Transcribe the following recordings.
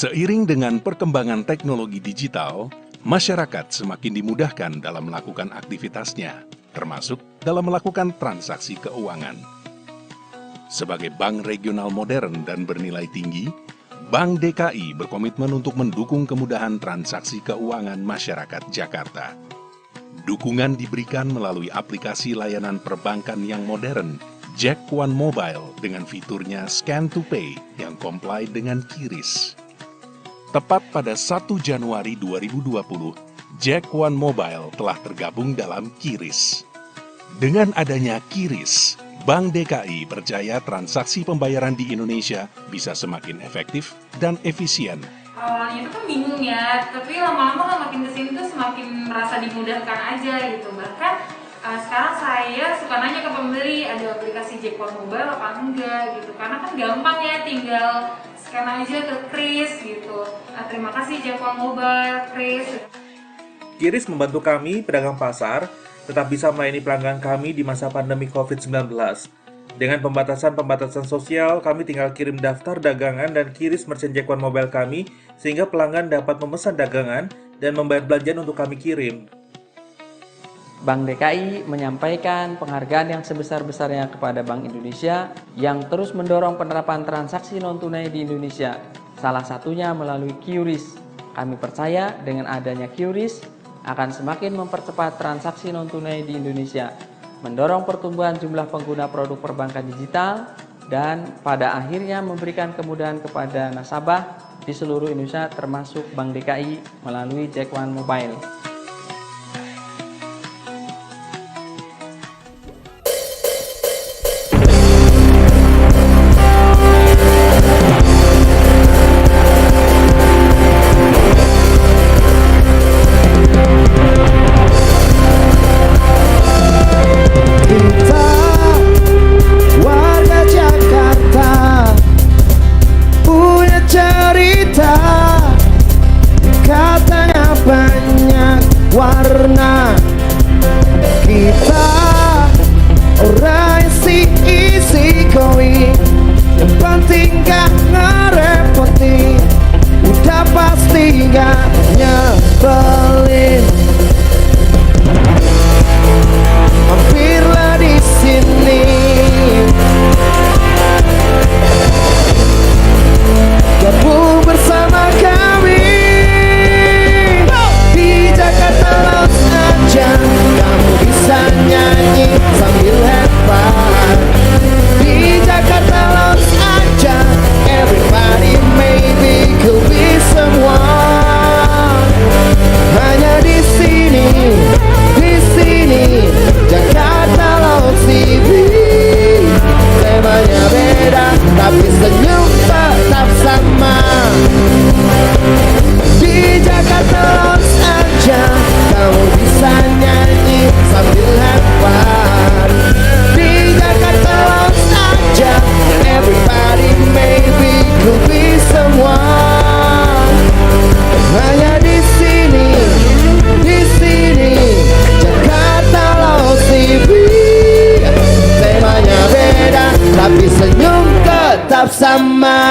Seiring dengan perkembangan teknologi digital, masyarakat semakin dimudahkan dalam melakukan aktivitasnya, termasuk dalam melakukan transaksi keuangan. Sebagai bank regional modern dan bernilai tinggi, Bank DKI berkomitmen untuk mendukung kemudahan transaksi keuangan masyarakat Jakarta. Dukungan diberikan melalui aplikasi layanan perbankan yang modern, Jack One Mobile dengan fiturnya Scan to Pay yang comply dengan QRIS. Tepat pada 1 Januari 2020, Jack One Mobile telah tergabung dalam QRIS. Dengan adanya QRIS, Bank DKI percaya transaksi pembayaran di Indonesia bisa semakin efektif dan efisien. Awalnya itu kan bingung ya, tapi lama-lama kan makin kesini tuh semakin merasa dimudahkan aja gitu. Bahkan sekarang saya suka nanya ke pembeli, ada aplikasi Jack One Mobile apa enggak gitu. Karena kan gampang ya, tinggal scan aja ke QRIS gitu. Terima kasih Jack One Mobile, QRIS. QRIS membantu kami, pedagang pasar, tetap bisa melayani pelanggan kami di masa pandemi COVID-19. Dengan pembatasan sosial, kami tinggal kirim daftar dagangan dan QRIS merchant Jack One Mobile kami, sehingga pelanggan dapat memesan dagangan dan membayar belanjaan untuk kami kirim. Bank DKI menyampaikan penghargaan yang sebesar-besarnya kepada Bank Indonesia yang terus mendorong penerapan transaksi non-tunai di Indonesia, salah satunya melalui QRIS. Kami percaya dengan adanya QRIS akan semakin mempercepat transaksi non-tunai di Indonesia, mendorong pertumbuhan jumlah pengguna produk perbankan digital, dan pada akhirnya memberikan kemudahan kepada nasabah di seluruh Indonesia termasuk Bank DKI melalui Jack One Mobile. Warna kita orang isi koi, yang penting gak ngerepoti, udah pasti gak nyebelin. Mampirlah di sini, gabung bersama kami. Kamu bisa nyanyi sambil hebat di Jakarta Lounge aja. Everybody maybe could be someone. Hanya di sini Jakarta Lounge TV. Temanya beda tapi senyum tetap sama. Di Jakarta Lounge aja kamu bisa nyanyi sambil hebat. Di Jakarta Lounge aja. Everybody maybe could be someone. Hanya di sini Jakarta Lounge TV. Temanya beda tapi senyum tetap sama.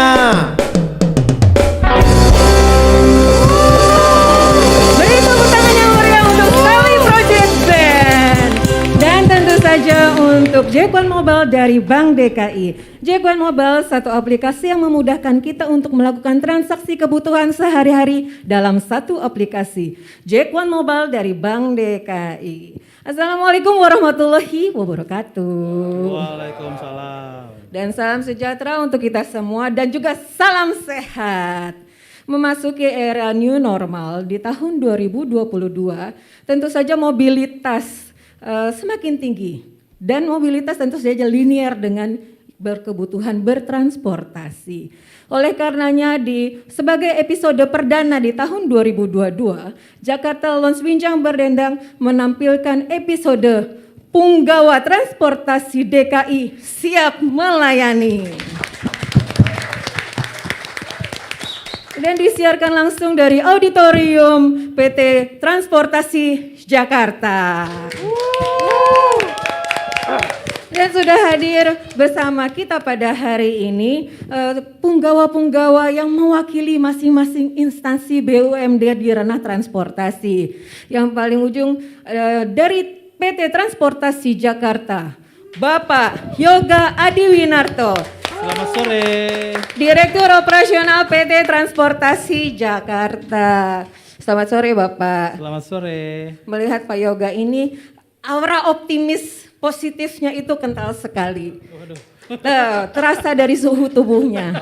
Saja untuk Jack One Mobile dari Bank DKI. Jack One Mobile satu aplikasi yang memudahkan kita untuk melakukan transaksi kebutuhan sehari-hari dalam satu aplikasi. Jack One Mobile dari Bank DKI. Assalamualaikum warahmatullahi wabarakatuh. Waalaikumsalam. Dan salam sejahtera untuk kita semua dan juga salam sehat. Memasuki era new normal di tahun 2022, tentu saja mobilitas semakin tinggi dan mobilitas tentu saja linear dengan berkebutuhan bertransportasi. Oleh karenanya sebagai episode perdana di tahun 2022, Jakarta Lounge Bincang Berdendang menampilkan episode Punggawa Transportasi DKI Siap Melayani. Dan disiarkan langsung dari Auditorium PT Transportasi Jakarta. Dan sudah hadir bersama kita pada hari ini punggawa-punggawa yang mewakili masing-masing instansi BUMD di ranah transportasi. Yang paling ujung dari PT Transportasi Jakarta, Bapak Yoga Adiwinarto. Selamat sore. Direktur Operasional PT Transportasi Jakarta. Selamat sore Bapak. Selamat sore. Melihat Pak Yoga ini, aura optimis positifnya itu kental sekali. Terasa dari suhu tubuhnya.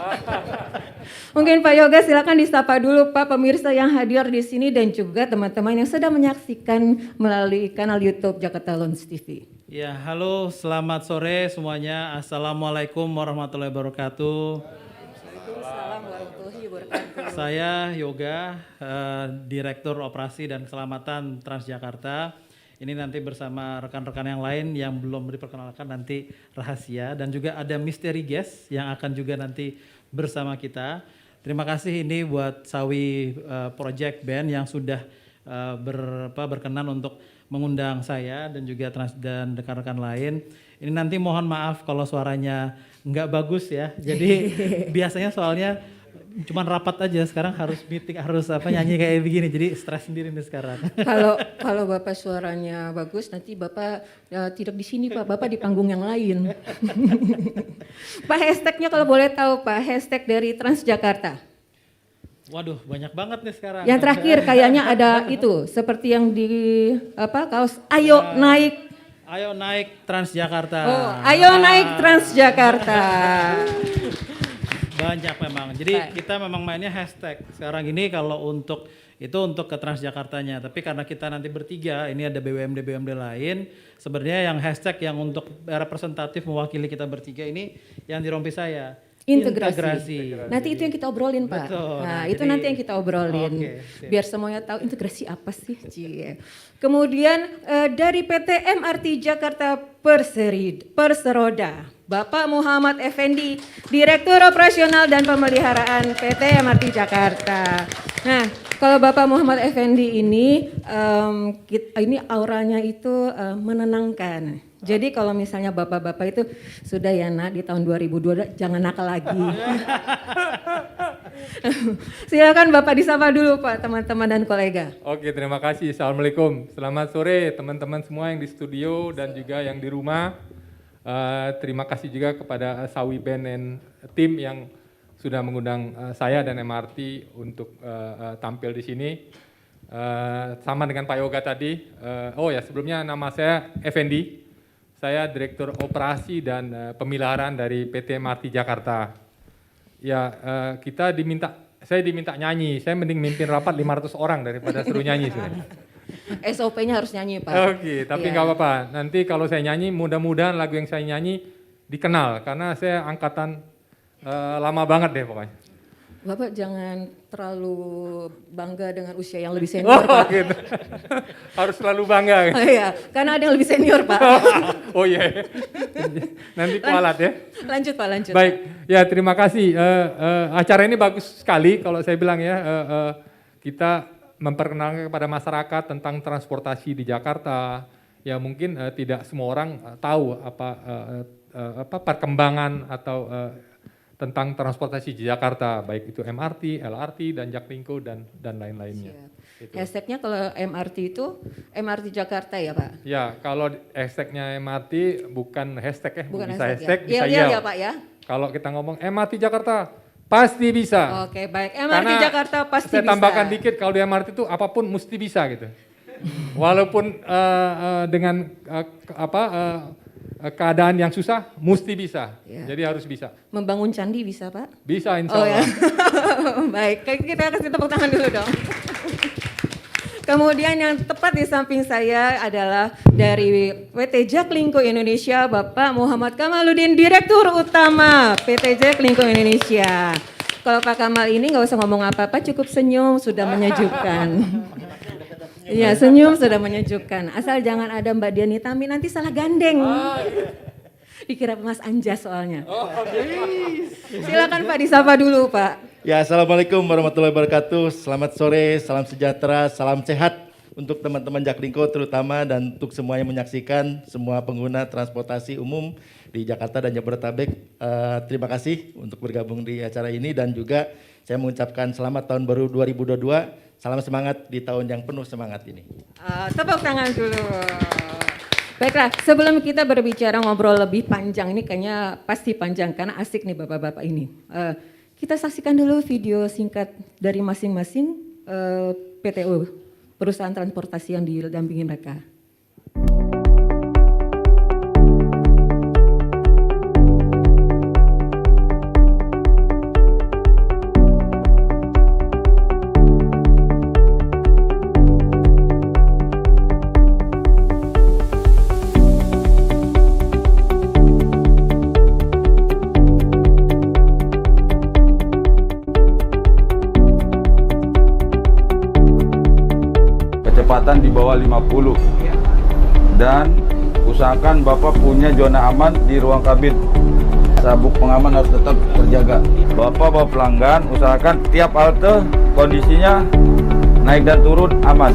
Mungkin Pak Yoga silakan disapa dulu Pak pemirsa yang hadir di sini dan juga teman-teman yang sedang menyaksikan melalui kanal YouTube Jakarta Lounge TV. Ya, halo, selamat sore semuanya. Assalamualaikum warahmatullahi wabarakatuh. Waalaikumsalam warahmatullahi wabarakatuh. Saya Yoga, Direktur Operasi dan Keselamatan Transjakarta. Ini nanti bersama rekan-rekan yang lain yang belum diperkenalkan nanti rahasia, dan juga ada mystery guest yang akan juga nanti bersama kita. Terima kasih ini buat Sawi Project Band yang sudah berkenan untuk mengundang saya dan juga dan rekan-rekan lain. Ini nanti mohon maaf kalau suaranya nggak bagus ya. Jadi biasanya soalnya cuman rapat aja, sekarang harus meeting, harus nyanyi kayak begini, jadi stres sendiri nih sekarang. Kalau Bapak suaranya bagus, nanti Bapak tidak di sini Pak, Bapak di panggung yang lain. Pak, hashtagnya kalau boleh tahu Pak, hashtag dari Transjakarta. Waduh, banyak banget nih sekarang. Yang terakhir kayaknya ada itu, seperti yang di kaos, ayo naik. Ayo naik Transjakarta. Oh, ayo naik Transjakarta. Banyak memang. Jadi kita memang mainnya hashtag. Sekarang ini kalau untuk ke Transjakartanya. Tapi karena kita nanti bertiga, ini ada BUMD lain. Sebenarnya yang hashtag yang untuk representatif mewakili kita bertiga ini yang dirompi saya. Integrasi. Nanti itu yang kita obrolin Pak. Betul. Nah itu nanti yang kita obrolin. Okay, biar semuanya tahu integrasi apa sih. Cie. Kemudian dari PT MRT Jakarta Perseroda, Bapak Muhammad Effendi, Direktur Operasional dan Pemeliharaan PT MRT Jakarta. Nah, kalau Bapak Muhammad Effendi ini auranya itu menenangkan. Jadi kalau misalnya bapak-bapak itu sudah ya nak di tahun 2022 jangan nakal lagi. Silakan Bapak disapa dulu Pak, teman-teman dan kolega. Oke, terima kasih. Assalamualaikum. Selamat sore teman-teman semua yang di studio dan juga yang di rumah. Terima kasih juga kepada Sawi Band and tim yang sudah mengundang saya dan MRT untuk tampil di sini. Sama dengan Pak Yoga tadi. Sebelumnya nama saya Effendi. Saya Direktur Operasi dan Pemeliharaan dari PT MRT Jakarta. Ya, saya diminta nyanyi. Saya mending mimpin rapat 500 orang daripada suruh nyanyi. SOP-nya harus nyanyi Pak. Oke, tapi nggak apa-apa. Nanti kalau saya nyanyi, mudah-mudahan lagu yang saya nyanyi dikenal. Karena saya angkatan lama banget deh pokoknya. Bapak jangan terlalu bangga dengan usia yang lebih senior Pak. Gitu. Harus selalu bangga. Oh iya, karena ada yang lebih senior Pak. Oh iya, nanti kualat ya. Lanjut Pak, lanjut. Baik, ya terima kasih. Acara ini bagus sekali kalau saya bilang ya. Kita memperkenalkan kepada masyarakat tentang transportasi di Jakarta. Ya mungkin tidak semua orang tahu apa perkembangan atau tentang transportasi di Jakarta, baik itu MRT, LRT, dan Jaklingko dan lain-lainnya. Gitu. Hashtagnya kalau MRT itu MRT Jakarta ya Pak? Ya, kalau hashtagnya MRT bukan hashtag ya, bukan bisa hashtag bisa ya. Iya Pak ya. Kalau kita ngomong MRT Jakarta, pasti bisa. Oke, baik. MRT Karena Jakarta pasti bisa. Saya tambahkan dikit, kalau di MRT itu apapun mesti bisa gitu. Walaupun dengan keadaan yang susah, mesti bisa. Ya. Jadi harus bisa. Membangun candi bisa Pak? Bisa insya Allah. Ya. Baik, kita kasih tepuk tangan dulu dong. Kemudian yang tepat di samping saya adalah dari PT Jaklingko Indonesia, Bapak Muhammad Kamaludin, Direktur Utama PT Jaklingko Indonesia. Kalau Pak Kamal ini nggak usah ngomong apa-apa, cukup senyum, sudah menyejukkan. Iya, senyum sudah menyejukkan. Asal jangan ada Mbak Diani Tami, nanti salah gandeng. Dikira Mas Anjas soalnya. Silakan Pak, disapa dulu Pak. Ya, assalamualaikum warahmatullahi wabarakatuh. Selamat sore, salam sejahtera, salam sehat untuk teman-teman Jaklingko terutama dan untuk semua yang menyaksikan, semua pengguna transportasi umum di Jakarta dan Jabodetabek. Terima kasih untuk bergabung di acara ini dan juga saya mengucapkan selamat tahun baru 2022. Salam semangat di tahun yang penuh semangat ini. Tepuk tangan dulu. Baiklah, sebelum kita berbicara ngobrol lebih panjang, ini kayaknya pasti panjang karena asik nih bapak-bapak ini. Kita saksikan dulu video singkat dari masing-masing PTU, perusahaan transportasi yang didampingi mereka. Kecepatan di bawah 50 dan usahakan Bapak punya zona aman di ruang kabin. Sabuk pengaman harus tetap terjaga. Bapak bawa pelanggan, usahakan tiap halte kondisinya naik dan turun aman.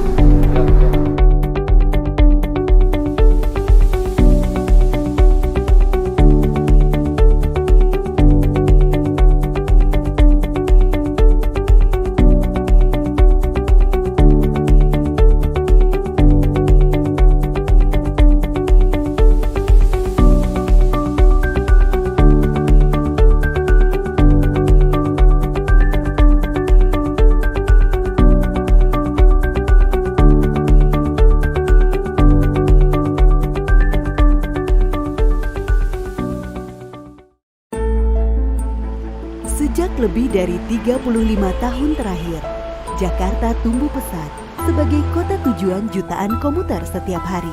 Sejak lebih dari 35 tahun terakhir, Jakarta tumbuh pesat sebagai kota tujuan jutaan komuter setiap hari.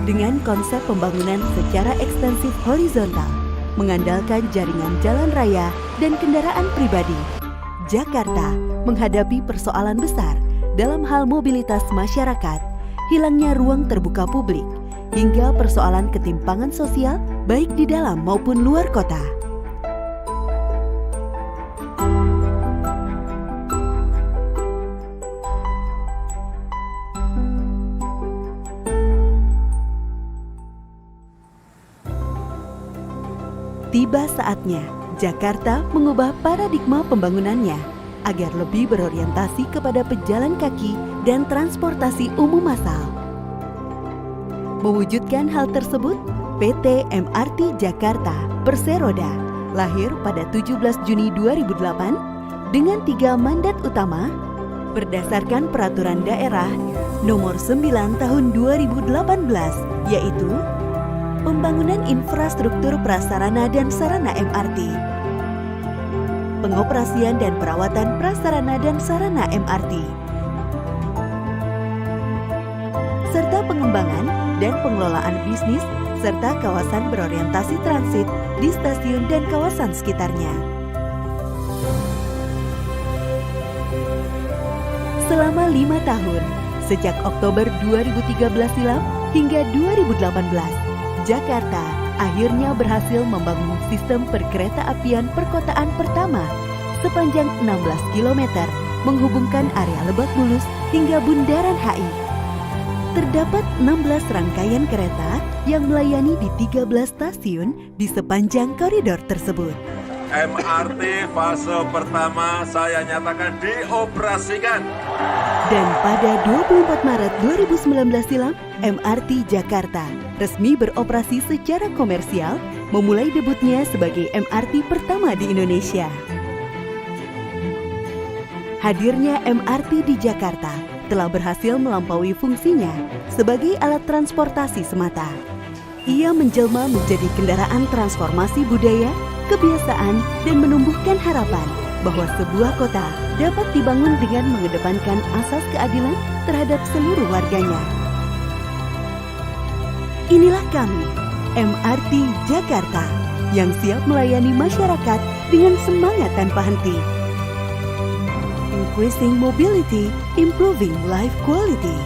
Dengan konsep pembangunan secara ekstensif horizontal, mengandalkan jaringan jalan raya dan kendaraan pribadi, Jakarta menghadapi persoalan besar dalam hal mobilitas masyarakat, hilangnya ruang terbuka publik, hingga persoalan ketimpangan sosial baik di dalam maupun luar kota. Tiba saatnya Jakarta mengubah paradigma pembangunannya agar lebih berorientasi kepada pejalan kaki dan transportasi umum massal. Mewujudkan hal tersebut, PT MRT Jakarta Perseroda lahir pada 17 Juni 2008 dengan 3 mandat utama berdasarkan Peraturan Daerah Nomor 9 Tahun 2018, yaitu pembangunan infrastruktur prasarana dan sarana MRT, pengoperasian dan perawatan prasarana dan sarana MRT, serta pengembangan dan pengelolaan bisnis serta kawasan berorientasi transit di stasiun dan kawasan sekitarnya. Selama 5 tahun, sejak Oktober 2013 silam hingga 2018, Jakarta akhirnya berhasil membangun sistem perkereta-apian perkotaan pertama sepanjang 16 km menghubungkan area Lebak Bulus hingga Bundaran HI. Terdapat 16 rangkaian kereta yang melayani di 13 stasiun di sepanjang koridor tersebut. MRT fase pertama saya nyatakan dioperasikan. Dan pada 24 Maret 2019 silam, MRT Jakarta resmi beroperasi secara komersial, memulai debutnya sebagai MRT pertama di Indonesia. Hadirnya MRT di Jakarta telah berhasil melampaui fungsinya sebagai alat transportasi semata. Ia menjelma menjadi kendaraan transformasi budaya, kebiasaan, dan menumbuhkan harapan bahwa sebuah kota dapat dibangun dengan mengedepankan asas keadilan terhadap seluruh warganya. Inilah kami, MRT Jakarta, yang siap melayani masyarakat dengan semangat tanpa henti. Increasing mobility, improving life quality.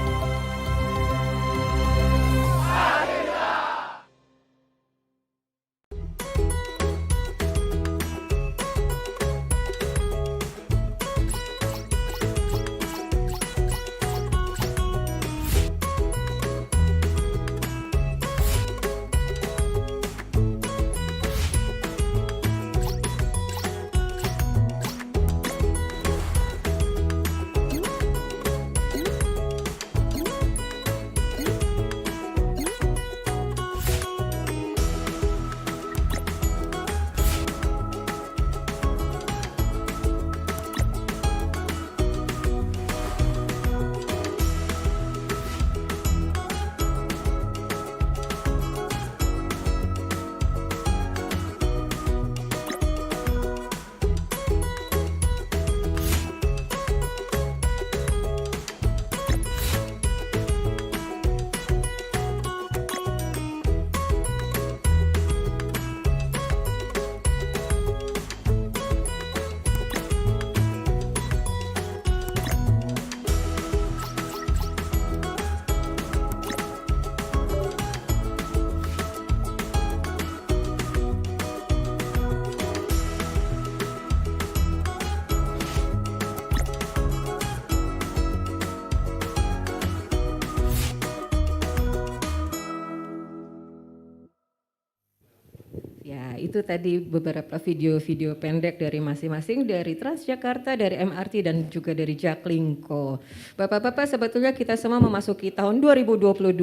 Ya, itu tadi beberapa video-video pendek dari masing-masing, dari Transjakarta, dari MRT, dan juga dari Jaklingko. Bapak-bapak, sebetulnya kita semua memasuki tahun 2022,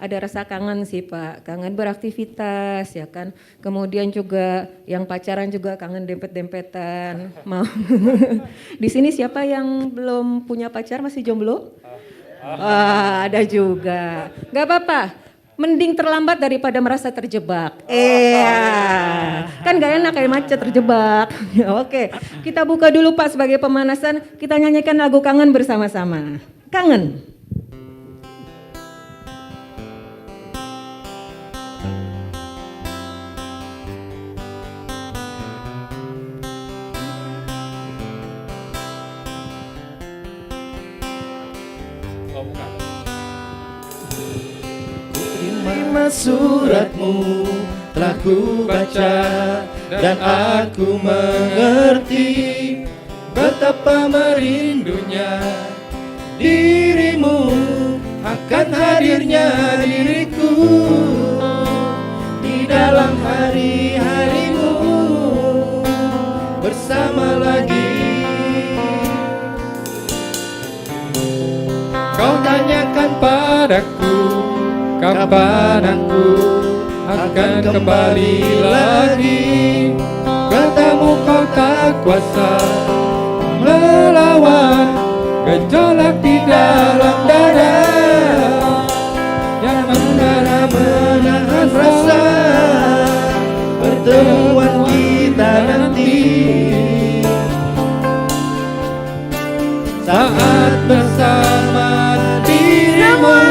ada rasa kangen sih Pak, kangen beraktivitas ya kan. Kemudian juga yang pacaran juga kangen dempet-dempetan. Mau di sini siapa yang belum punya pacar, masih jomblo? Ada juga. Gak apa-apa. Mending terlambat daripada merasa terjebak. Kan gak enak kayak macet terjebak. Oke, kita buka dulu Pak sebagai pemanasan. Kita nyanyikan lagu Kangen bersama-sama. Kangen. Terima suratmu telah ku baca dan aku mengerti betapa merindunya dirimu, akan hadirnya diriku di dalam hari-harimu bersama lagi. Kau tanyakan padaku kapan aku akan kembali lagi. Katamu kau tak kuasa melawan gejolak di dalam dada yang menara menahan rasa pertemuan kita nanti saat bersama dirimu.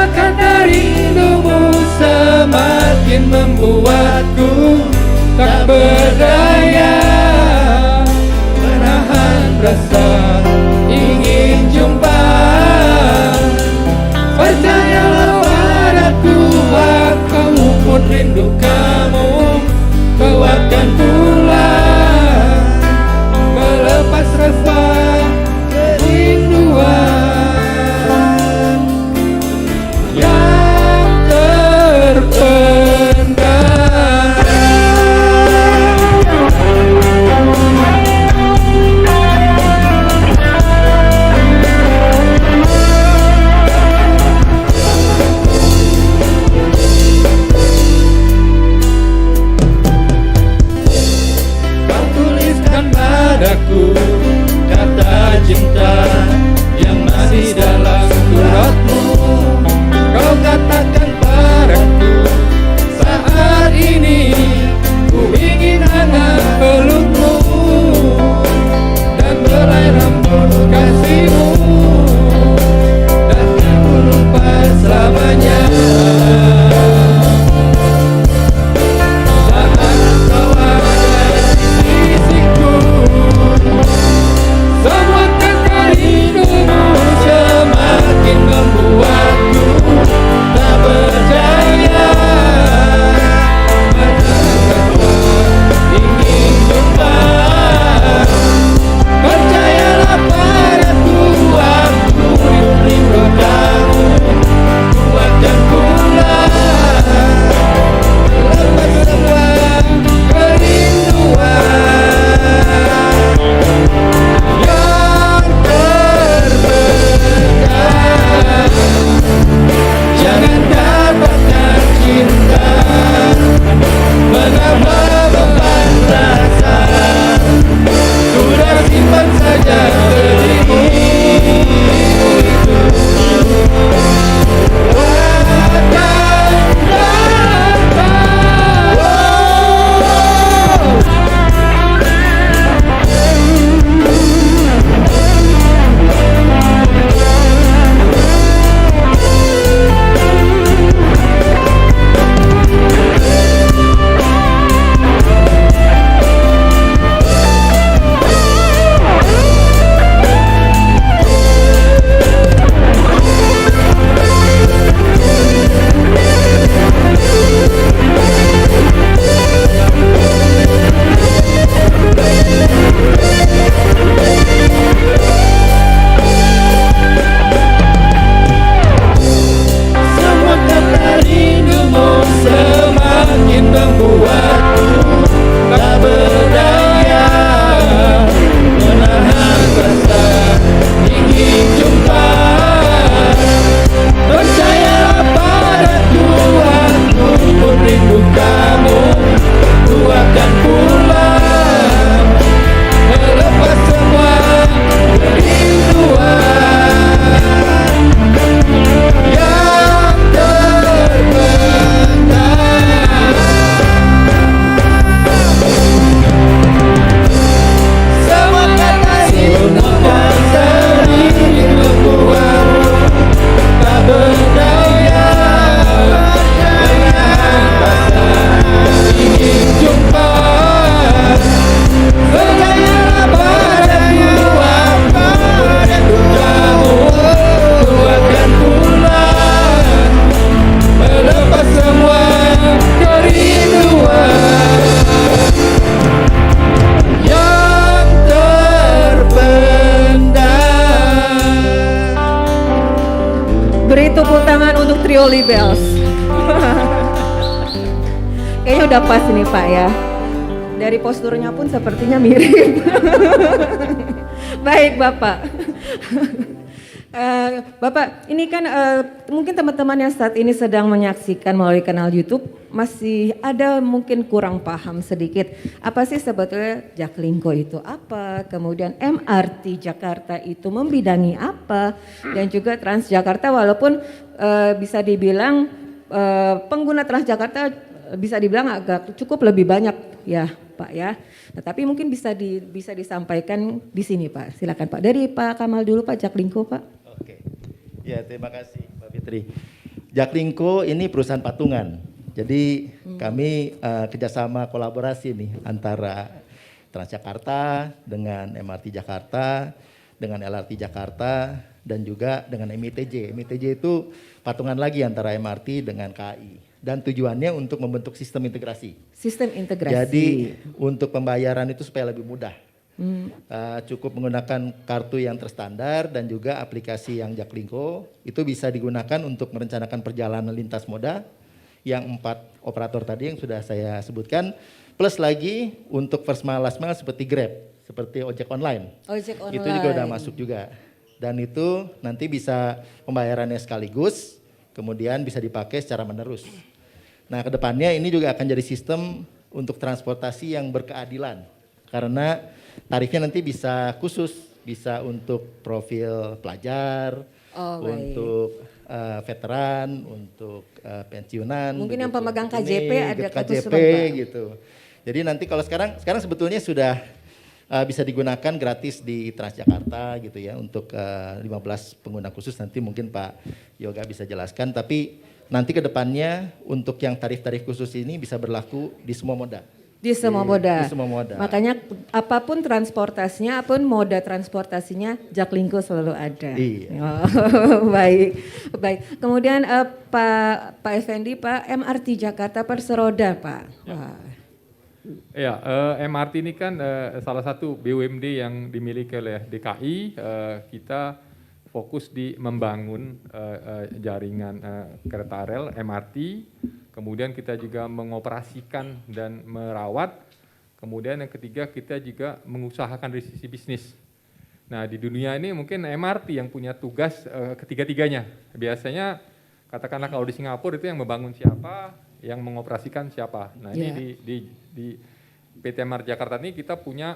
Karena rindumu semakin membuatku tak berdaya menahan rasa ingin jumpa. Percayalah padaku, aku pun rindu kamu. Kau akan pulang melepas rasa kerinduan. Holy Bells. Kayaknya udah pas nih Pak ya. Dari posturnya pun sepertinya mirip. Baik Bapak. Bapak, ini kan mungkin teman-teman yang saat ini sedang menyaksikan melalui kanal YouTube masih ada mungkin kurang paham sedikit. Apa sih sebetulnya Jaklingko itu apa? Kemudian MRT Jakarta itu membidangi apa? Dan juga Transjakarta walaupun bisa dibilang pengguna Transjakarta bisa dibilang agak cukup lebih banyak ya Pak ya. Nah, tapi mungkin bisa disampaikan di sini Pak. Silakan Pak. Dari Pak Kamal dulu Pak, Jaklingko Pak. Oke. Ya, terima kasih Mbak Fitri. Jaklingko ini perusahaan patungan. Jadi kami kerjasama kolaborasi nih antara Transjakarta dengan MRT Jakarta, dengan LRT Jakarta, dan juga dengan MITJ. MITJ itu patungan lagi antara MRT dengan KAI. Dan tujuannya untuk membentuk sistem integrasi. Sistem integrasi. Jadi untuk pembayaran itu supaya lebih mudah. Cukup menggunakan kartu yang terstandar dan juga aplikasi yang Jaklingko itu bisa digunakan untuk merencanakan perjalanan lintas moda yang 4 operator tadi yang sudah saya sebutkan, plus lagi untuk first mile last mile seperti Grab, seperti ojek online. Ojek online. Itu juga udah masuk juga. Dan itu nanti bisa pembayarannya sekaligus, kemudian bisa dipakai secara menerus. Nah, kedepannya ini juga akan jadi sistem untuk transportasi yang berkeadilan, karena tarifnya nanti bisa khusus, bisa untuk profil pelajar, untuk veteran, untuk pensiunan. Mungkin yang pemegang KJP ada KJP gitu. Jadi nanti kalau sekarang sebetulnya sudah bisa digunakan gratis di Transjakarta gitu ya untuk 15 pengguna khusus, nanti mungkin Pak Yoga bisa jelaskan, tapi nanti ke depannya untuk yang tarif-tarif khusus ini bisa berlaku di semua moda. Di semua moda. Di semua moda. Makanya apapun transportasinya, apapun moda transportasinya, Jaklingko selalu ada. Iya. Oh, baik. Kemudian Pak Effendi, Pak, MRT Jakarta Perseroda, Pak. Wah. Ya, MRT ini kan salah satu BUMD yang dimiliki oleh DKI. Kita fokus di membangun jaringan kereta rel MRT. Kemudian kita juga mengoperasikan dan merawat. Kemudian yang ketiga kita juga mengusahakan dari sisi bisnis. Nah di dunia ini mungkin MRT yang punya tugas ketiga-tiganya. Biasanya katakanlah kalau di Singapura itu yang membangun siapa, yang mengoperasikan siapa. Nah ini di PT MRT Jakarta ini kita punya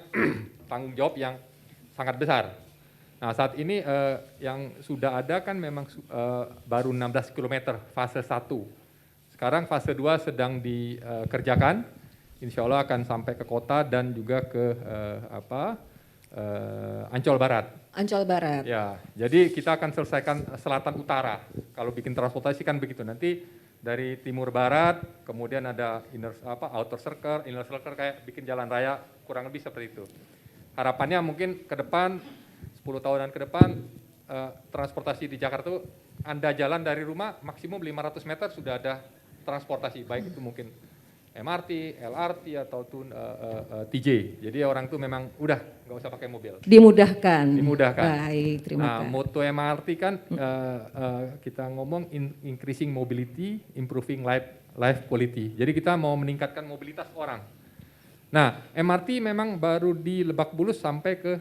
tanggung jawab yang sangat besar. Nah saat ini yang sudah ada kan memang baru 16 km fase 1. Sekarang fase 2 sedang dikerjakan, insya Allah akan sampai ke kota dan juga ke Ancol Barat. Ancol Barat. Ya, jadi kita akan selesaikan selatan utara. Kalau bikin transportasi kan begitu. Nanti dari timur barat, kemudian ada outer circle, inner circle kayak bikin jalan raya, kurang lebih seperti itu. Harapannya mungkin ke depan 10 tahunan ke depan transportasi di Jakarta itu Anda jalan dari rumah maksimum 500 meter sudah ada transportasi, baik itu mungkin MRT, LRT ataupun TJ. Jadi orang tuh memang udah nggak usah pakai mobil. Dimudahkan. Baik, terima kasih. Moto MRT kan kita ngomong increasing mobility, improving life quality. Jadi kita mau meningkatkan mobilitas orang. Nah, MRT memang baru di Lebak Bulus sampai ke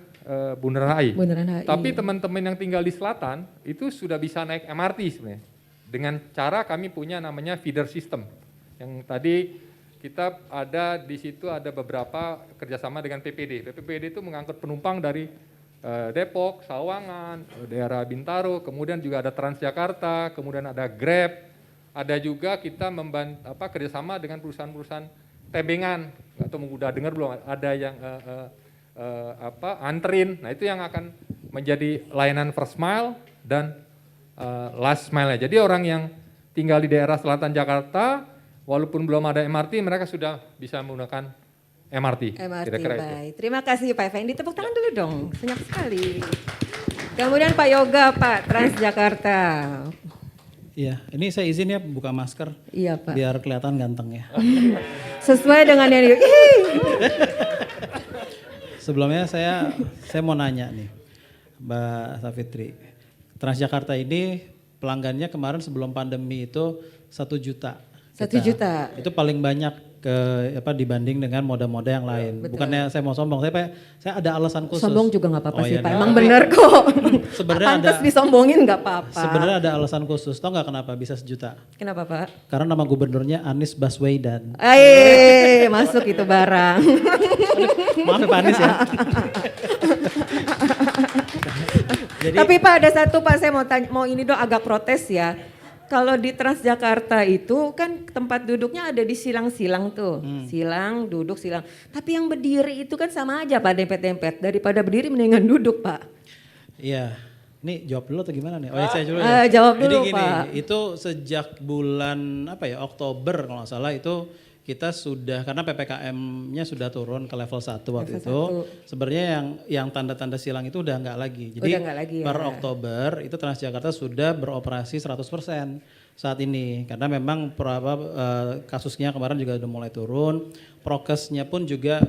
Bundaran HI. Tapi teman-teman yang tinggal di selatan itu sudah bisa naik MRT sebenarnya. Dengan cara kami punya namanya feeder system. Yang tadi kita ada di situ ada beberapa kerjasama dengan PPD. PPD itu mengangkut penumpang dari Depok, Sawangan, daerah Bintaro, kemudian juga ada Transjakarta, kemudian ada Grab, ada juga kita kerjasama dengan perusahaan-perusahaan tembengan, atau udah dengar belum? Ada yang anterin. Nah itu yang akan menjadi layanan first mile dan last mile. Jadi orang yang tinggal di daerah selatan Jakarta, walaupun belum ada MRT, mereka sudah bisa menggunakan MRT. Kira-kira baik. itu. Terima kasih Pak Effendi. Tepuk tangan dulu dong, senyap sekali. Kemudian Pak Yoga, Pak, Transjakarta. Iya, ini saya izin ya buka masker. Iya Pak. Biar kelihatan ganteng ya. Sesuai dengan yang Sebelumnya saya mau nanya nih, Mbak Safitri. Transjakarta ini pelanggannya kemarin sebelum pandemi itu 1 juta. 1 juta. Itu paling banyak dibanding dengan moda-moda yang lain. Betul. Bukannya saya mau sombong, saya ada alasan khusus. Sombong juga nggak apa-apa sih iya, Pak, nah. emang bener kok. Sebenarnya Pantes ada disombongin nggak apa-apa. Sebenarnya ada alasan khusus. Tahu nggak kenapa bisa 1 juta? Kenapa Pak? Karena nama gubernurnya Anies Baswedan. Masuk itu barang. Maaf ya Pak Anies ya. Jadi, tapi Pak ada satu Pak, saya mau ini dong agak protes ya. Kalau di Transjakarta itu kan tempat duduknya ada di silang-silang tuh. Silang, duduk, silang. Tapi yang berdiri itu kan sama aja Pak, dempet-dempet. Daripada berdiri mendingan duduk Pak. iya. Ini jawab dulu atau gimana nih? Oh ya saya dulu jawab dulu Jadi gini, Pak. itu sejak bulan Oktober kalau nggak salah itu kita sudah, karena PPKM-nya sudah turun ke level 1 waktu Level itu. 1. Sebenarnya yang tanda-tanda silang itu udah nggak lagi. Jadi Udah nggak lagi ya. per Oktober itu Transjakarta sudah beroperasi 100% saat ini. Karena memang kasusnya kemarin juga udah mulai turun. Prokesnya pun juga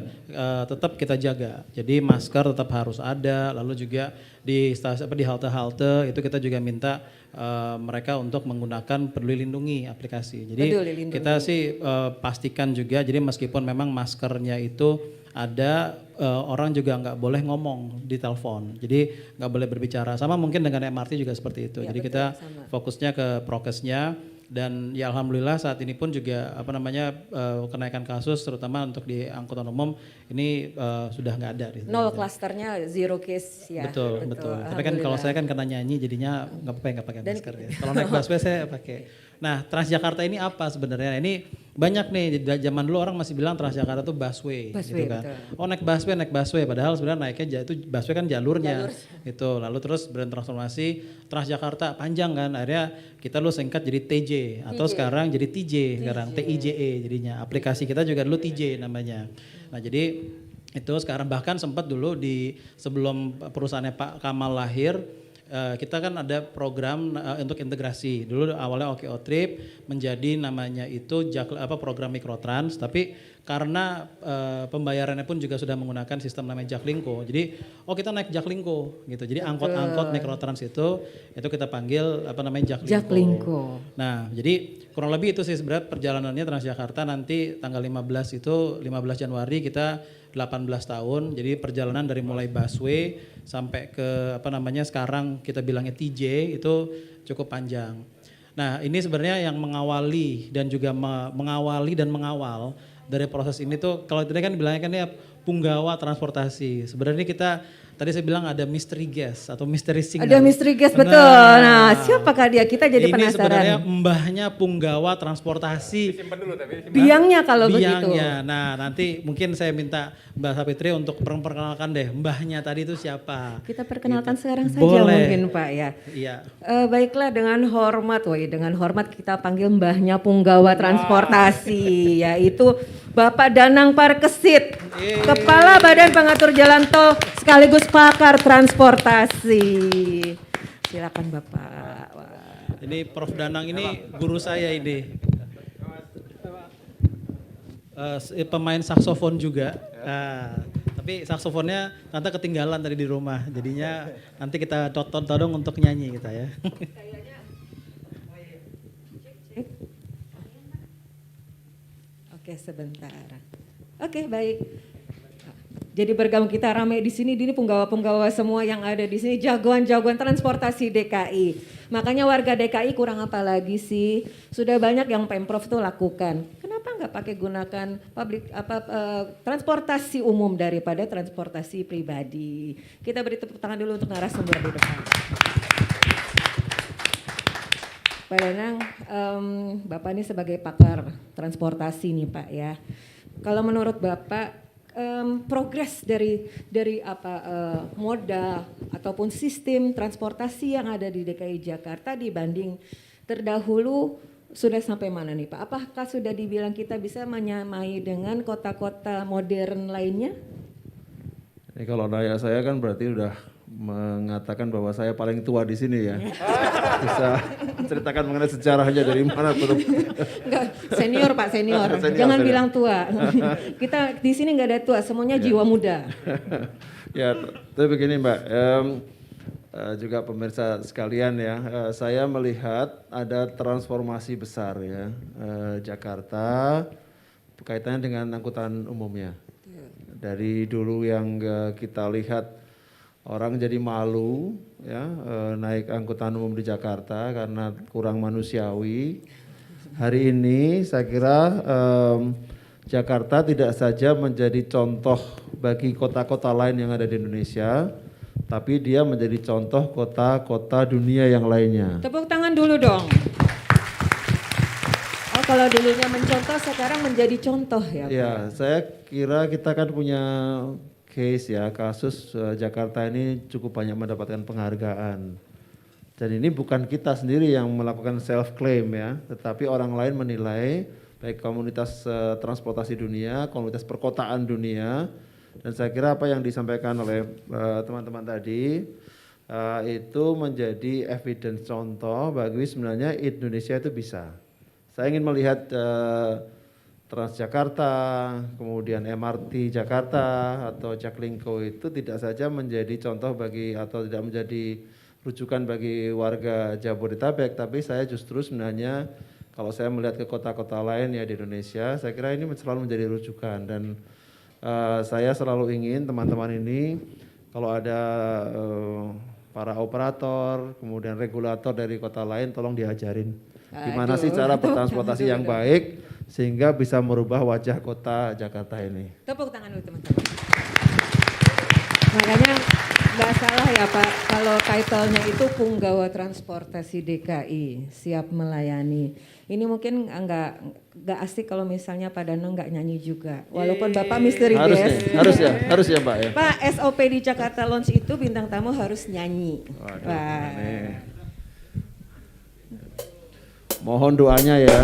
tetap kita jaga. Jadi masker tetap harus ada, lalu juga di halte-halte itu kita juga minta mereka untuk menggunakan Peduli Lindungi aplikasi. Jadi kita sih pastikan juga, jadi meskipun memang maskernya itu ada, orang juga nggak boleh ngomong di telepon. Jadi nggak boleh berbicara. Sama mungkin dengan MRT juga seperti itu. Ya, jadi betul, kita fokusnya ke prokesnya. Dan ya alhamdulillah saat ini pun juga kenaikan kasus terutama untuk di angkutan umum ini sudah nggak ada. Nol klasternya, zero case ya. Betul. Tapi kan kalau saya kan kena nyanyi jadinya nggak pakai masker ya. Kalau naik busway saya pakai. Nah Transjakarta ini apa sebenarnya? Ini banyak nih, zaman dulu orang masih bilang Transjakarta tuh busway gitu kan. Betul. Oh naik busway, padahal sebenarnya naiknya itu busway kan jalurnya. Gitu. Lalu terus bertransformasi Transjakarta panjang kan, akhirnya kita lu singkat jadi TJ atau sekarang jadi TJ, sekarang TIJE jadinya. Aplikasi kita juga dulu TJ namanya. Nah jadi itu sekarang bahkan sempat dulu sebelum perusahaannya Pak Kamal lahir, kita kan ada program untuk integrasi. Dulu awalnya OKO Trip menjadi namanya itu program Mikrotrans, tapi karena pembayarannya pun juga sudah menggunakan sistem namanya Jaklingko. Jadi kita naik Jaklingko gitu. Jadi angkot-angkot Mikrotrans itu kita panggil Jaklingko. Nah, jadi kurang lebih itu sih sebenarnya perjalanannya Transjakarta nanti tanggal 15 Januari kita 18 tahun. Jadi perjalanan dari mulai busway sampai ke sekarang kita bilangnya TJ itu cukup panjang. Nah, ini sebenarnya yang mengawali dan juga mengawal dari proses ini tuh, kalau tadi kan bilangnya kan ya punggawa transportasi. Sebenarnya kita tadi saya bilang ada mystery guest atau mystery singer. Ada mystery guest, betul. Nah, siapakah dia? Kita jadi penasaran. Ini sebenarnya mbahnya punggawa transportasi. Disimpan dulu tapi. Biangnya kalau begitu. Biangnya. Nah, nanti mungkin saya minta Mbak Sapitri untuk perkenalkan deh mbahnya tadi itu siapa. Kita perkenalkan sekarang saja Boleh. mungkin Pak ya. Iya. Baiklah, dengan hormat kita panggil mbahnya punggawa transportasi, yaitu Bapak Danang Parkesit, Kepala Badan Pengatur Jalan Tol sekaligus pakar transportasi. Silakan Bapak. Ini Prof Danang ini guru saya ini. Pemain saksofon juga. Tapi saksofonnya ternyata ketinggalan tadi di rumah. Jadinya nanti kita todong untuk nyanyi kita ya. Oke, sebentar. Oke, baik. Jadi bergabung kita ramai di sini punggawa-punggawa semua yang ada di sini, jagoan-jagoan transportasi DKI. Makanya warga DKI kurang apa lagi sih? Sudah banyak yang Pemprov tuh lakukan. Kenapa nggak pakai gunakan transportasi umum daripada transportasi pribadi? Kita beri tepuk tangan dulu untuk narasumber di depan. Pak Danang, Bapak ini sebagai pakar transportasi nih Pak ya. Kalau menurut Bapak, progres dari moda ataupun sistem transportasi yang ada di DKI Jakarta dibanding terdahulu sudah sampai mana nih Pak? Apakah sudah dibilang kita bisa menyamai dengan kota-kota modern lainnya? Ini kalau daya saya kan berarti udah mengatakan bahwa saya paling tua di sini ya. Bisa ceritakan mengenai sejarahnya dari mana tuh. Enggak, senior Pak, senior. Jangan bilang tua. Kita di sini nggak ada tua, semuanya jiwa muda. Ya, tapi begini Mbak, juga pemirsa sekalian ya, saya melihat ada transformasi besar ya Jakarta kaitannya dengan angkutan umumnya. Dari dulu yang kita lihat orang jadi malu ya naik angkutan umum di Jakarta karena kurang manusiawi. Hari ini saya kira Jakarta tidak saja menjadi contoh bagi kota-kota lain yang ada di Indonesia, tapi dia menjadi contoh kota-kota dunia yang lainnya. Tepuk tangan dulu dong. Oh, kalau dulunya mencontoh, sekarang menjadi contoh ya Pak? Ya, saya kira kita kan punya case ya, kasus Jakarta ini cukup banyak mendapatkan penghargaan. Dan ini bukan kita sendiri yang melakukan self-claim ya, tetapi orang lain menilai, baik komunitas transportasi dunia, komunitas perkotaan dunia, dan saya kira apa yang disampaikan oleh teman-teman tadi itu menjadi evidence contoh bagi sebenarnya Indonesia itu bisa. Saya ingin melihat Transjakarta, kemudian MRT Jakarta atau Jaklingko itu tidak saja menjadi contoh bagi atau tidak menjadi rujukan bagi warga Jabodetabek, tapi saya justru sebenarnya kalau saya melihat ke kota-kota lain ya di Indonesia, saya kira ini selalu menjadi rujukan dan saya selalu ingin teman-teman ini kalau ada para operator, kemudian regulator dari kota lain tolong diajarin gimana sih cara bertransportasi yang baik sehingga bisa merubah wajah kota Jakarta ini. Tepuk tangan dulu teman-teman. Makanya nggak salah ya Pak, kalau title-nya itu Punggawa Transportasi DKI, siap melayani. Ini mungkin nggak asik kalau misalnya Pak Danang nggak nyanyi juga. Walaupun Bapak misteri guest. Harus ya Pak ya. Pak, SOP di Jakarta Lounge itu bintang tamu harus nyanyi. Waduh, mohon doanya ya.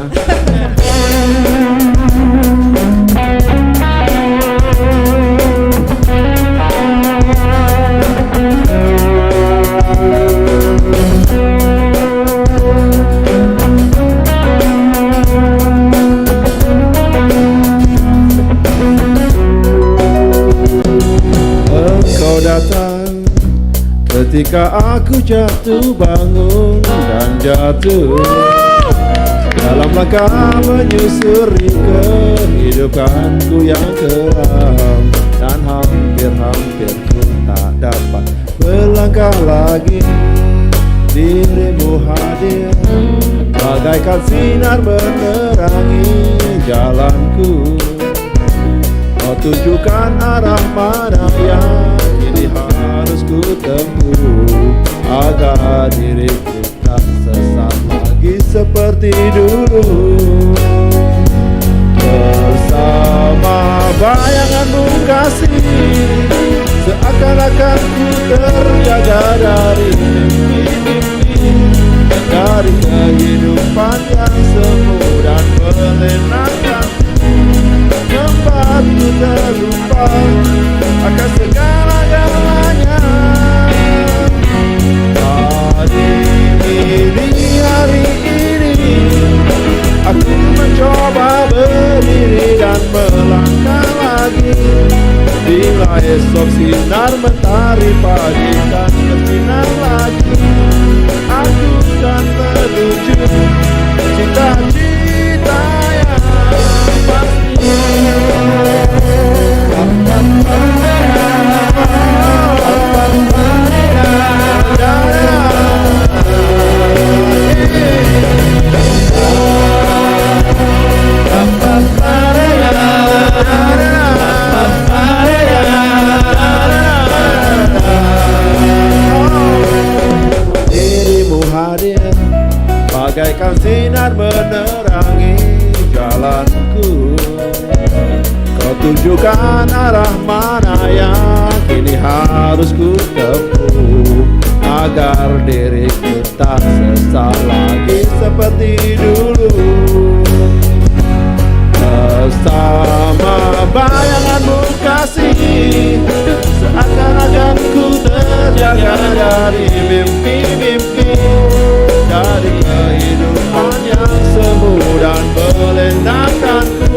Engkau datang ketika aku jatuh bangun dan jatuh dalam langkah menyusuri kehidupanku yang kelam, dan hampir-hampir ku tak dapat melangkah lagi. Dirimu hadir bagaikan sinar menerangi jalanku. Kau tunjukkan arah mana yang kini harus ku tempuh agar diriku tak sesat lagi seperti dulu. Bersama bayanganmu kasih, seakan-akan ku terjaga dari mimpi-mimpi, dari kehidupan yang semu dan menenangkan, membuatku terlupa akan segala-galanya. Hari ini aku mencoba berdiri dan melangkah lagi. Bila esok sinar mentari pagi dan bersinar lagi, aku kan menuju cita-cita yang pasti. Dirimu hadir bagaikan sinar menerangi jalanku. Kau tunjukkan arah mana yang kini harus ku tempuh agar diriku tak sesat lagi seperti dulu. Bersama bayanganmu kasih, seakan-akan ku terjaga dari mimpi-mimpi, dari kehidupan yang semu dan melelahkanku,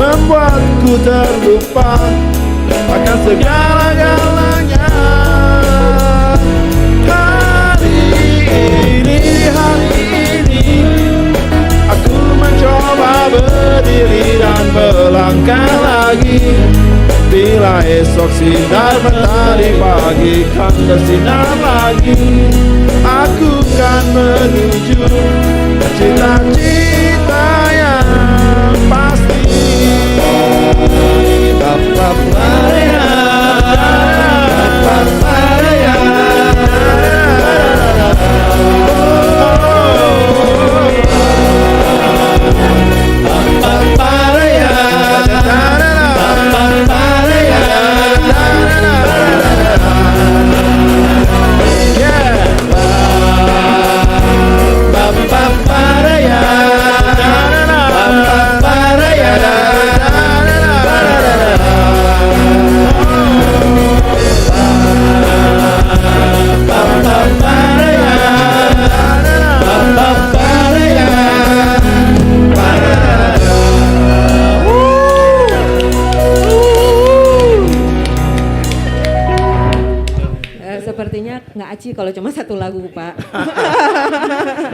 membuatku terlupa akan segala-galanya. berdiri dan melangkah lagi. Bila esok sinar matahari pagi kan bersinar lagi, aku kan menuju cita-cita yang pasti. Sepertinya nggak aci kalau cuma satu lagu, Pak.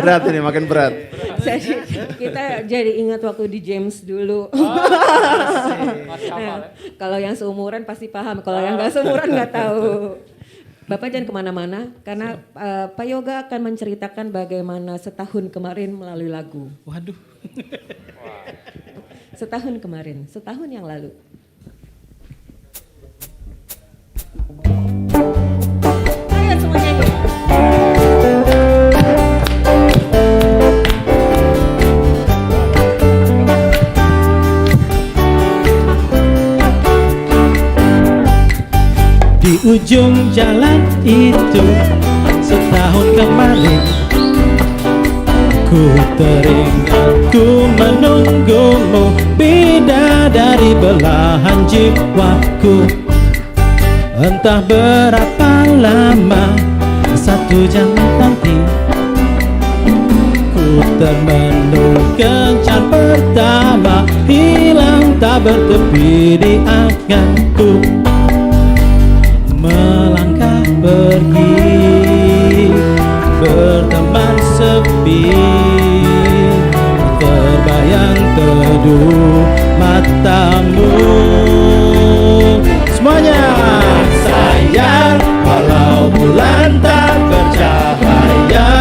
Berat ini, makin berat. Jadi kita jadi ingat waktu di James dulu. Nah, kalau yang seumuran pasti paham, kalau yang nggak seumuran nggak tahu. Bapak jangan kemana-mana, karena Pak Yoga akan menceritakan bagaimana setahun kemarin melalui lagu. Waduh. Setahun kemarin, setahun yang lalu. Ayo semua nyanyi. Di ujung jalan itu setahun kemarin, ku teringat ku menunggumu, bidadari belahan jiwaku. Entah berapa lama, 1 jam nanti, ku termenung kencan pertama, hilang tak bertepi di anganku. Melangkah pergi, berteman sepi, terbayang teduh matamu. Semuanya sayang, walau bulan tak bercahaya,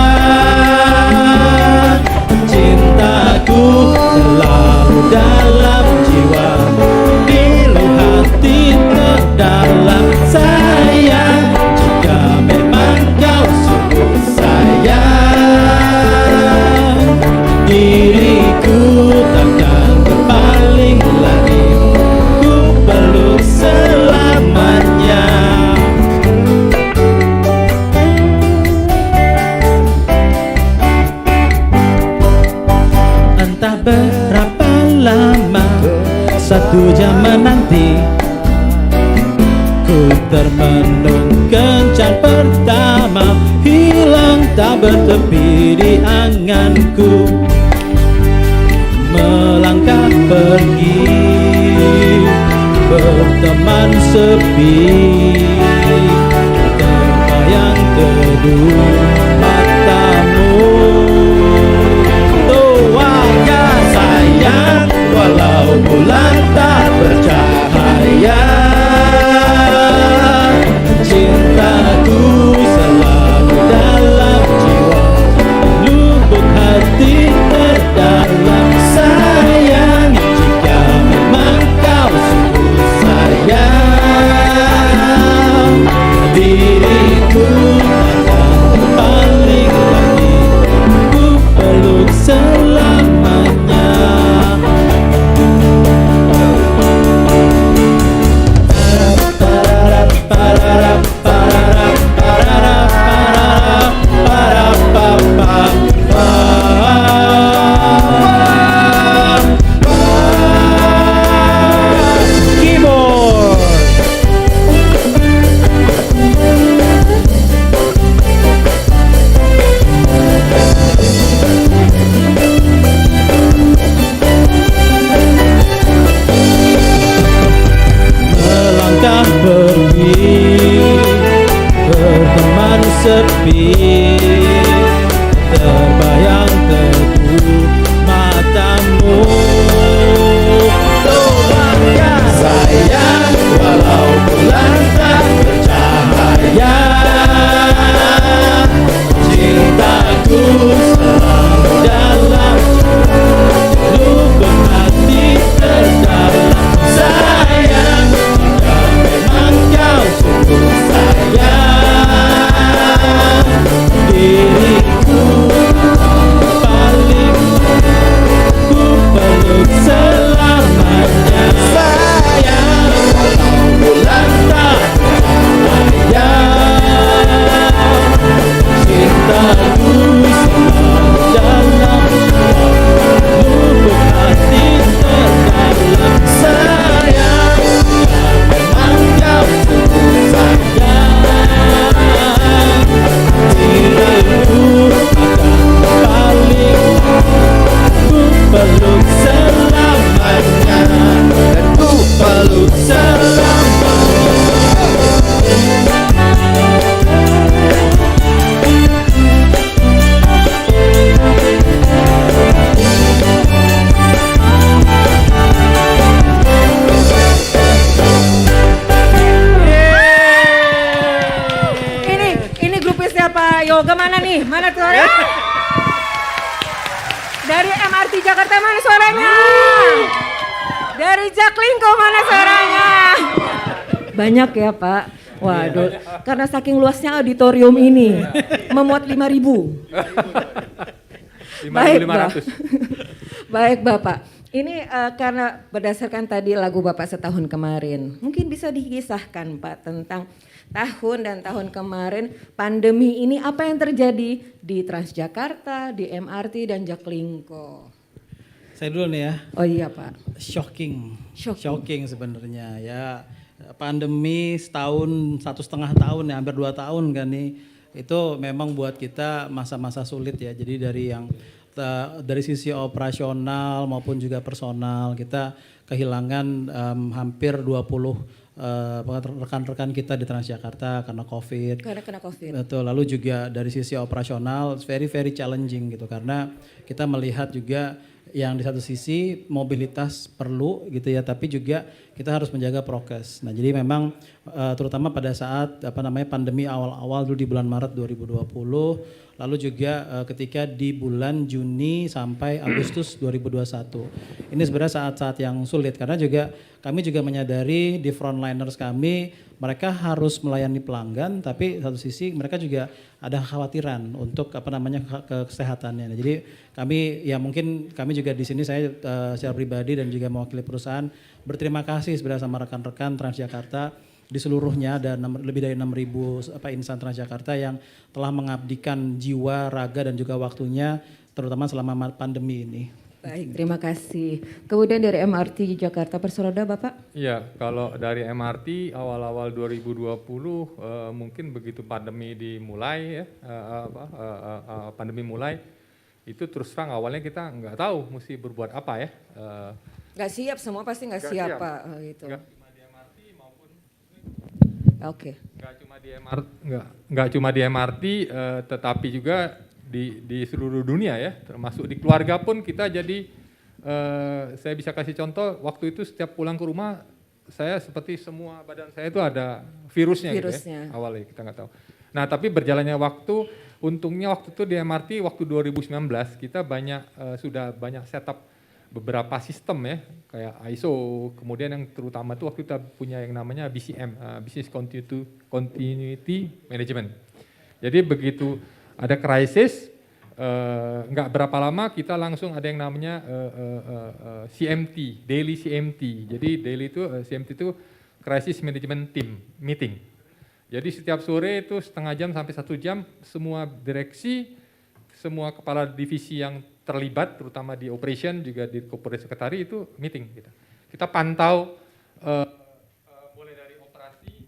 cintaku selalu dalam jiwamu, di lubuk hati terdalam. Sayang, jika memang kau sungguh sayang, diriku takkan berpaling lagi, ku peluk selamanya. Entah berapa lama, 1 jam menanti, ku termenung kencan pertama, hilang tak bertepi di anganku. Melangkah pergi, berteman sepi, terbayang teduh matamu. Tuanya sayang, walau bulan tak bercahaya, cintaku selalu dalam jiwa, lubuk hati terdalam. Sayang, jika memang kau sungguh sayang, Nih, mana suaranya? Dari MRT Jakarta mana suaranya? Dari Jaklingko mana suaranya? Banyak ya Pak. Waduh, karena saking luasnya auditorium ini memuat 5.000. Baik, Baik Bapak. Ini karena berdasarkan tadi lagu Bapak setahun kemarin, mungkin bisa dikisahkan Pak tentang tahun dan tahun kemarin pandemi ini apa yang terjadi di Transjakarta, di MRT dan Jaklingko. Saya dulu nih ya. Oh iya Pak. Shocking sebenarnya ya. Pandemi setahun, 1,5 tahun ya, hampir 2 tahun kan nih. Itu memang buat kita masa-masa sulit ya. Jadi dari sisi operasional maupun juga personal kita kehilangan hampir 20 rekan-rekan kita di Transjakarta karena COVID. Karena kena COVID. Betul. Lalu juga dari sisi operasional very challenging gitu karena kita melihat juga yang di satu sisi mobilitas perlu gitu ya, tapi juga kita harus menjaga prokes. Nah, jadi memang terutama pada saat pandemi awal-awal dulu di bulan Maret 2020, lalu juga ketika di bulan Juni sampai Agustus 2021. Ini sebenarnya saat-saat yang sulit karena juga kami juga menyadari di frontliners kami mereka harus melayani pelanggan, tapi satu sisi mereka juga ada kekhawatiran untuk kesehatannya. Nah, jadi kami juga di sini saya secara pribadi dan juga mewakili perusahaan berterima kasih sebenarnya sama rekan-rekan Transjakarta di seluruhnya dan lebih dari 6.000 insan Transjakarta yang telah mengabdikan jiwa, raga dan juga waktunya terutama selama pandemi ini. Baik, terima kasih. Kemudian dari MRT Jakarta Persoroda Bapak? Iya, kalau dari MRT awal-awal 2020 mungkin begitu pandemi dimulai ya, pandemi mulai itu terus terang awalnya kita nggak tahu mesti berbuat apa ya. Nggak siap, semua pasti nggak siap Pak. Gitu. Nggak cuma di MRT maupun Oke. Nggak cuma di MRT, tetapi juga di seluruh dunia ya, termasuk di keluarga pun kita jadi, saya bisa kasih contoh, waktu itu setiap pulang ke rumah, saya seperti semua badan saya itu ada virusnya. Gitu ya, awalnya kita nggak tahu. Nah tapi berjalannya waktu, untungnya waktu itu di MRT, waktu 2019 kita sudah banyak setup beberapa sistem ya, kayak ISO, kemudian yang terutama itu waktu kita punya yang namanya BCM, Business Continuity Management. Jadi begitu ada krisis, nggak berapa lama kita langsung ada yang namanya CMT, Daily CMT. Jadi daily itu CMT itu Crisis Management Team Meeting. Jadi setiap sore itu setengah jam sampai 1 jam semua direksi, semua kepala divisi yang terlibat, terutama di operation juga di corporate secretary itu meeting kita. Kita pantau mulai dari operasi,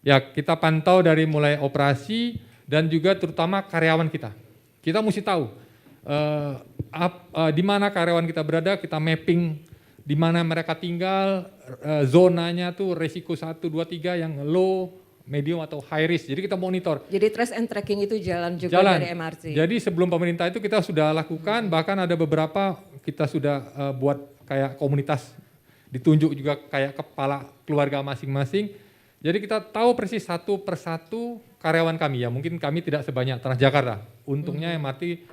ya kita pantau dari mulai operasi dan juga terutama karyawan kita. Kita mesti tahu di mana karyawan kita berada, kita mapping di mana mereka tinggal, zonanya tuh resiko 1, 2, 3 yang low, medium atau high risk. Jadi kita monitor. Jadi trace and tracking itu jalan juga dari MRT. Jadi sebelum pemerintah itu kita sudah lakukan, bahkan ada beberapa kita sudah buat kayak komunitas, ditunjuk juga kayak kepala keluarga masing-masing. Jadi kita tahu persis satu persatu karyawan kami ya, mungkin kami tidak sebanyak Transjakarta. Untungnya MRT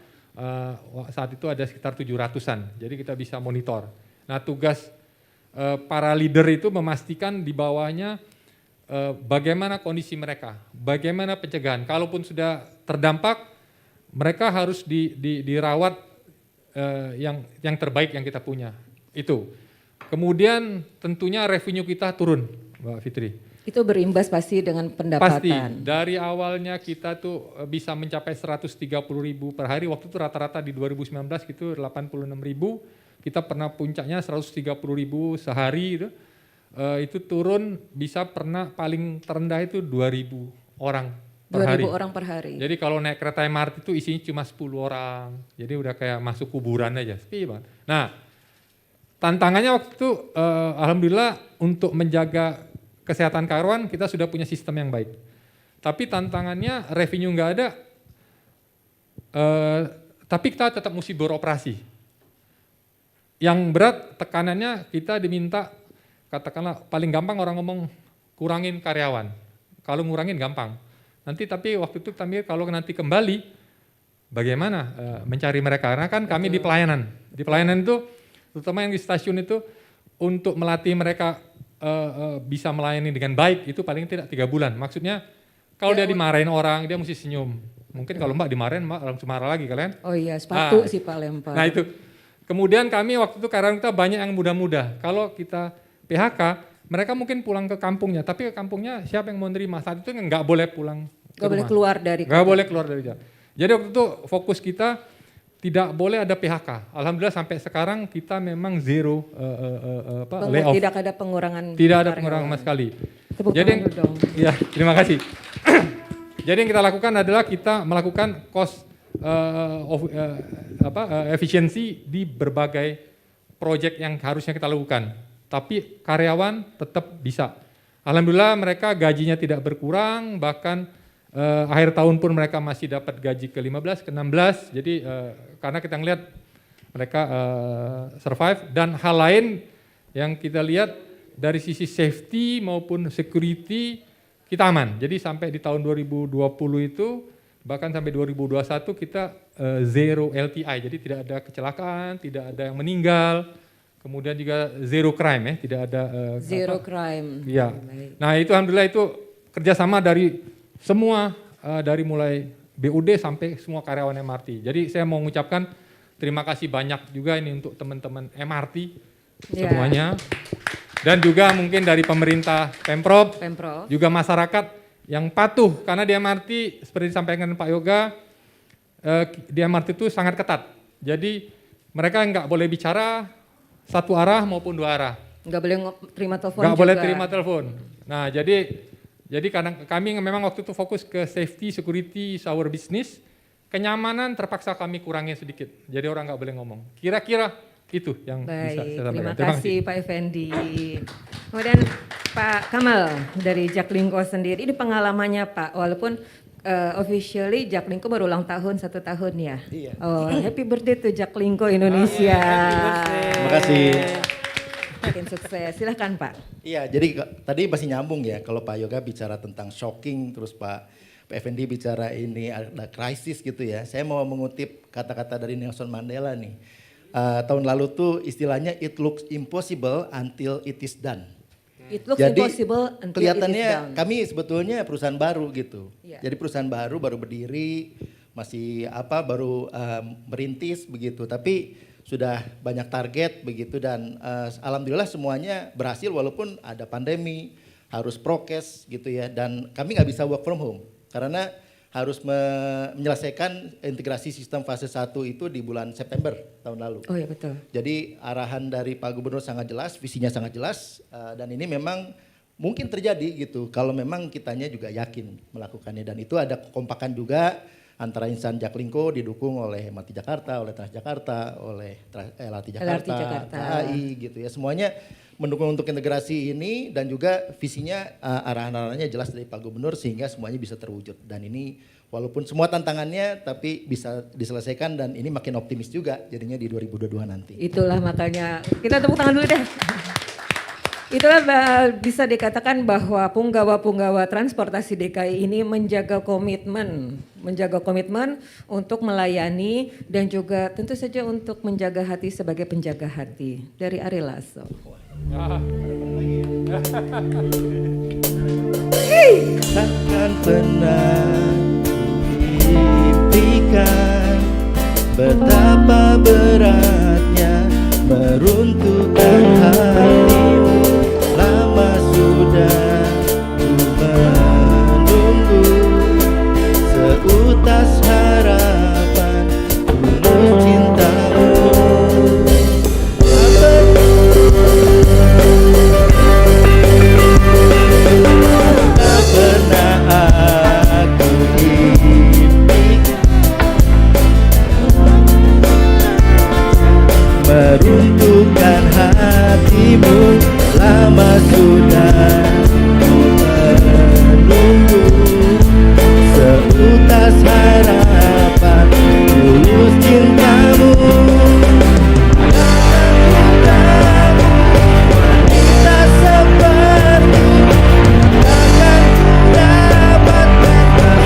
saat itu ada sekitar 700-an, jadi kita bisa monitor. Nah tugas para leader itu memastikan di bawahnya bagaimana kondisi mereka, bagaimana pencegahan. Kalaupun sudah terdampak, mereka harus dirawat yang terbaik yang kita punya. Itu. Kemudian tentunya revenue kita turun, Mbak Fitri. Itu berimbas pasti dengan pendapatan. Pasti, dari awalnya kita tuh bisa mencapai 130.000 per hari, waktu itu rata-rata di 2019 itu 86.000, kita pernah puncaknya 130.000 sehari itu turun bisa pernah paling terendah itu 2.000 orang per hari. 2.000 orang per hari. Jadi kalau naik kereta MRT itu isinya cuma 10 orang, jadi udah kayak masuk kuburan aja, sepi banget. Nah, tantangannya waktu itu alhamdulillah untuk menjaga kesehatan karyawan kita sudah punya sistem yang baik. Tapi tantangannya revenue nggak ada, tapi kita tetap mesti beroperasi. Yang berat tekanannya kita diminta, katakanlah paling gampang orang ngomong kurangin karyawan. Kalau ngurangin gampang. Nanti tapi waktu itu kami kalau nanti kembali, bagaimana mencari mereka? Karena kan kami di pelayanan. Di pelayanan itu, terutama yang di stasiun itu, untuk melatih mereka bisa melayani dengan baik, itu paling tidak 3 bulan. Maksudnya, kalau dia dimarahin orang, dia mesti senyum. Mungkin kalau Mbak dimarahin, Mbak langsung marah lagi kalian. Oh iya, sepatu sih Pak lempar. Nah itu. Kemudian kami waktu itu karena kita banyak yang muda-muda. Kalau kita PHK, mereka mungkin pulang ke kampungnya, tapi ke kampungnya siapa yang mau nerima? Saat itu nggak boleh pulang ke rumah. Boleh keluar dari Nggak boleh keluar dari jalan. Jadi waktu itu fokus kita tidak boleh ada PHK. Alhamdulillah sampai sekarang kita memang zero layoff. Tidak ada pengurangan. Tidak ada pengurangan sama sekali. Jadi ya terima kasih. Jadi yang kita lakukan adalah kita melakukan cost efisiensi di berbagai proyek yang harusnya kita lakukan. Tapi karyawan tetap bisa. Alhamdulillah mereka gajinya tidak berkurang, bahkan akhir tahun pun mereka masih dapat gaji ke-15, ke-16. Jadi karena kita ngelihat mereka survive, dan hal lain yang kita lihat dari sisi safety maupun security kita aman. Jadi sampai di tahun 2020 itu, bahkan sampai 2021 kita zero LTI, jadi tidak ada kecelakaan, tidak ada yang meninggal. Kemudian juga zero crime ya, tidak ada zero crime. Iya. Nah itu alhamdulillah itu kerjasama dari semua dari mulai BUD sampai semua karyawan MRT. Jadi saya mau mengucapkan terima kasih banyak juga ini untuk teman-teman MRT semuanya, dan juga mungkin dari pemerintah Pemprov, juga masyarakat yang patuh karena di MRT seperti disampaikan Pak Yoga, di MRT itu sangat ketat. Jadi mereka nggak boleh bicara satu arah maupun 2 arah. Nggak boleh terima telepon. Nggak boleh terima telepon. Nah jadi karena kami memang waktu itu fokus ke safety, security, our business, kenyamanan terpaksa kami kurangin sedikit. Jadi orang nggak boleh ngomong. Kira-kira itu yang bisa saya sampaikan. Terima kasih Pak Effendi. Kemudian Pak Kamal dari Jaklingko sendiri, ini pengalamannya Pak, walaupun officially Jaklingko baru ulang tahun 1 tahun ya. Iya. Oh, happy birthday to Jaklingko Indonesia. Terima kasih. Makin sukses. Silahkan Pak. Iya, jadi tadi masih nyambung ya. Kalau Pak Yoga bicara tentang shocking, terus Pak Effendi bicara ini ada krisis gitu ya. Saya mau mengutip kata-kata dari Nelson Mandela nih. Tahun lalu tuh istilahnya it looks impossible until it is done. It looks Jadi, impossible until kelihatannya it is done. kami sebetulnya perusahaan baru gitu. Yeah. Jadi perusahaan baru berdiri, masih baru merintis begitu. Tapi sudah banyak target begitu, dan alhamdulillah semuanya berhasil walaupun ada pandemi, harus prokes gitu ya. Dan kami nggak bisa work from home karena harus menyelesaikan integrasi sistem fase 1 itu di bulan September tahun lalu. Oh iya betul. Jadi arahan dari Pak Gubernur sangat jelas, visinya sangat jelas, dan ini memang mungkin terjadi gitu kalau memang kitanya juga yakin melakukannya, dan itu ada kekompakan juga antara insan Jaklingko didukung oleh MRT Jakarta, oleh Transjakarta, oleh LRT Jakarta, KAI gitu ya, semuanya mendukung untuk integrasi ini, dan juga visinya arahan-arahannya jelas dari Pak Gubernur sehingga semuanya bisa terwujud. Dan ini walaupun semua tantangannya tapi bisa diselesaikan, dan ini makin optimis juga jadinya di 2022 nanti. Itulah makanya kita tepuk tangan dulu deh. Itulah bisa dikatakan bahwa punggawa-punggawa transportasi DKI ini menjaga komitmen untuk melayani, dan juga tentu saja untuk menjaga hati sebagai penjaga hati. Dari Ari Lasso. Takkan pernah impikan betapa beratnya meruntuhkan hatimu. Lama sudah ku menunggu seutas harapan tulus cintamu. Tak pernah aku impikan meruntuhkan hatimu. Lama sudah ku menunggu seutas harapan tulus cintamu. Wanita seperti takkan ku dapatkan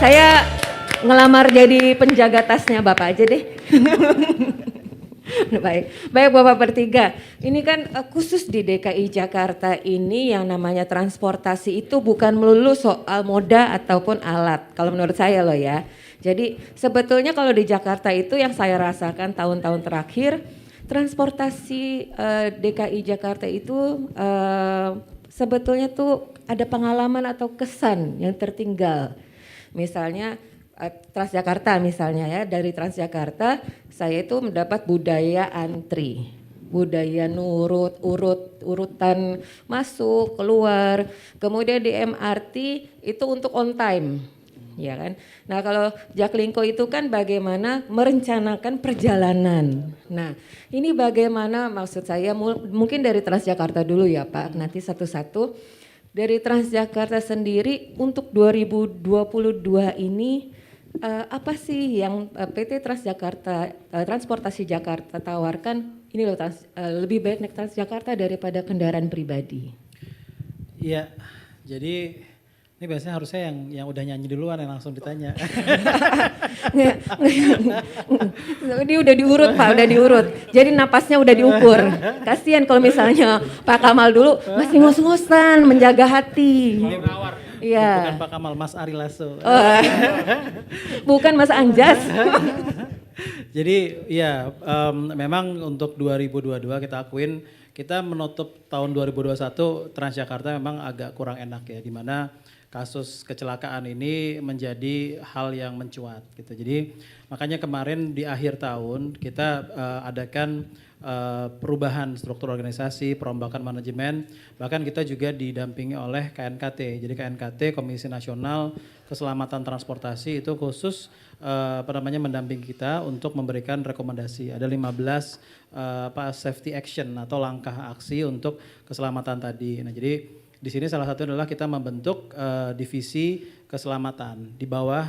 Saya ngelamar jadi penjaga tasnya Bapak aja deh. Baik Bapak bertiga. Ini kan khusus di DKI Jakarta ini yang namanya transportasi itu bukan melulu soal moda ataupun alat. Kalau menurut saya loh ya. Jadi sebetulnya kalau di Jakarta itu yang saya rasakan tahun-tahun terakhir, transportasi DKI Jakarta itu sebetulnya tuh ada pengalaman atau kesan yang tertinggal. Misalnya Transjakarta misalnya ya, dari Transjakarta saya itu mendapat budaya antri, budaya nurut, urutan masuk, keluar. Kemudian di MRT itu untuk on time, ya kan. Nah kalau Jaklingko itu kan bagaimana merencanakan perjalanan. Nah ini bagaimana maksud saya mungkin dari Transjakarta dulu ya Pak, nanti satu-satu. Dari Transjakarta sendiri untuk 2022 ini apa sih yang PT Transjakarta, Transportasi Jakarta tawarkan ini loh lebih baik naik Transjakarta daripada kendaraan pribadi? Iya, jadi ini biasanya harusnya yang udah nyanyi duluan yang langsung ditanya. Ini udah diurut Pak, udah diurut. Jadi napasnya udah diukur. Kasihan kalau misalnya Pak Kamal dulu masih ngos-ngosan menjaga hati. Iya. Bukan Pak Kamal, Mas Ari Lasso. Bukan Mas Anjas. Jadi ya memang untuk 2022 kita akuin kita menutup tahun 2021 Transjakarta memang agak kurang enak ya, di mana kasus kecelakaan ini menjadi hal yang mencuat gitu. Jadi makanya kemarin di akhir tahun kita adakan perubahan struktur organisasi, perombakan manajemen, bahkan kita juga didampingi oleh KNKT. Jadi KNKT Komisi Nasional Keselamatan Transportasi itu khusus mendampingi kita untuk memberikan rekomendasi. Ada 15 safety action atau langkah aksi untuk keselamatan tadi. Nah, jadi di sini salah satu adalah kita membentuk divisi keselamatan di bawah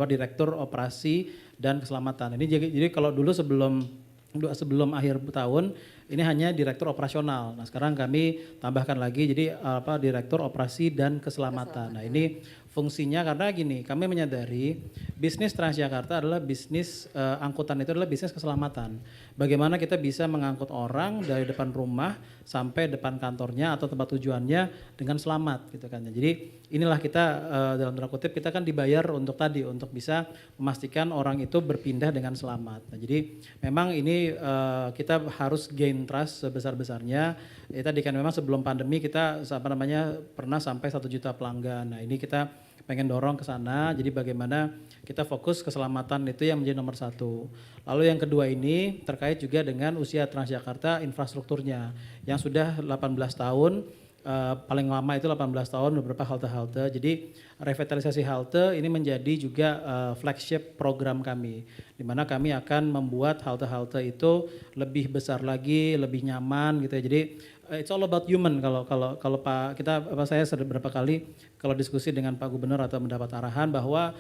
Direktur Operasi dan Keselamatan. Ini jadi kalau dulu sebelum akhir tahun ini hanya Direktur Operasional. Nah, sekarang kami tambahkan lagi jadi Direktur Operasi dan Keselamatan. Nah, ini fungsinya karena gini, kami menyadari bisnis Transjakarta adalah bisnis angkutan itu adalah bisnis keselamatan. Bagaimana kita bisa mengangkut orang dari depan rumah sampai depan kantornya atau tempat tujuannya dengan selamat gitu kan. Jadi inilah kita dalam tanda kutip kita kan dibayar untuk bisa memastikan orang itu berpindah dengan selamat. Nah, jadi memang ini kita harus gain trust sebesar-besarnya. Tadi kan memang sebelum pandemi kita pernah sampai 1 juta pelanggan. Nah, ini kita pengen dorong ke sana. Jadi bagaimana kita fokus keselamatan itu yang menjadi nomor 1. Lalu yang kedua ini terkait juga dengan usia Transjakarta infrastrukturnya yang sudah 18 tahun. Paling lama itu 18 tahun beberapa halte-halte. Jadi revitalisasi halte ini menjadi juga flagship program kami, di mana kami akan membuat halte-halte itu lebih besar lagi, lebih nyaman gitu ya. Jadi it's all about human. Kalau saya beberapa kali kalau diskusi dengan Pak Gubernur atau mendapat arahan bahwa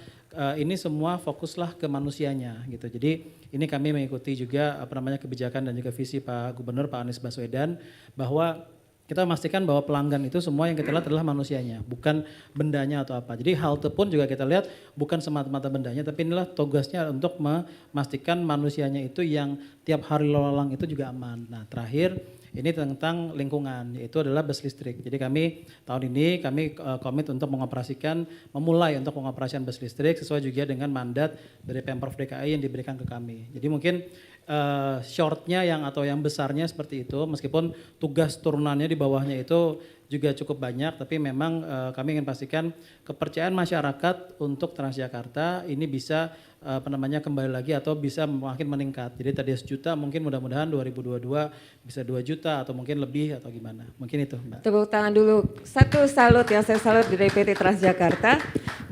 ini semua fokuslah ke manusianya gitu. Jadi ini kami mengikuti juga kebijakan dan juga visi Pak Gubernur Pak Anies Baswedan bahwa kita memastikan bahwa pelanggan itu semua yang kita lihat adalah manusianya, bukan bendanya atau apa. Jadi halte pun juga kita lihat bukan semata-mata bendanya, tapi inilah tugasnya untuk memastikan manusianya itu yang tiap hari lalu itu juga aman. Nah, terakhir ini tentang lingkungan, yaitu adalah bus listrik. Jadi tahun ini kami komit untuk memulai untuk pengoperasian bus listrik sesuai juga dengan mandat dari Pemprov DKI yang diberikan ke kami. Jadi mungkin shortnya yang besarnya seperti itu, meskipun tugas turunannya di bawahnya itu juga cukup banyak, tapi memang kami ingin pastikan kepercayaan masyarakat untuk Transjakarta ini bisa kembali lagi atau bisa makin meningkat. Jadi tadi 1 juta mungkin mudah-mudahan 2022 bisa 2 juta atau mungkin lebih atau gimana. Mungkin itu Mbak. Tepuk tangan dulu. Satu salut yang saya salut dari PT Transjakarta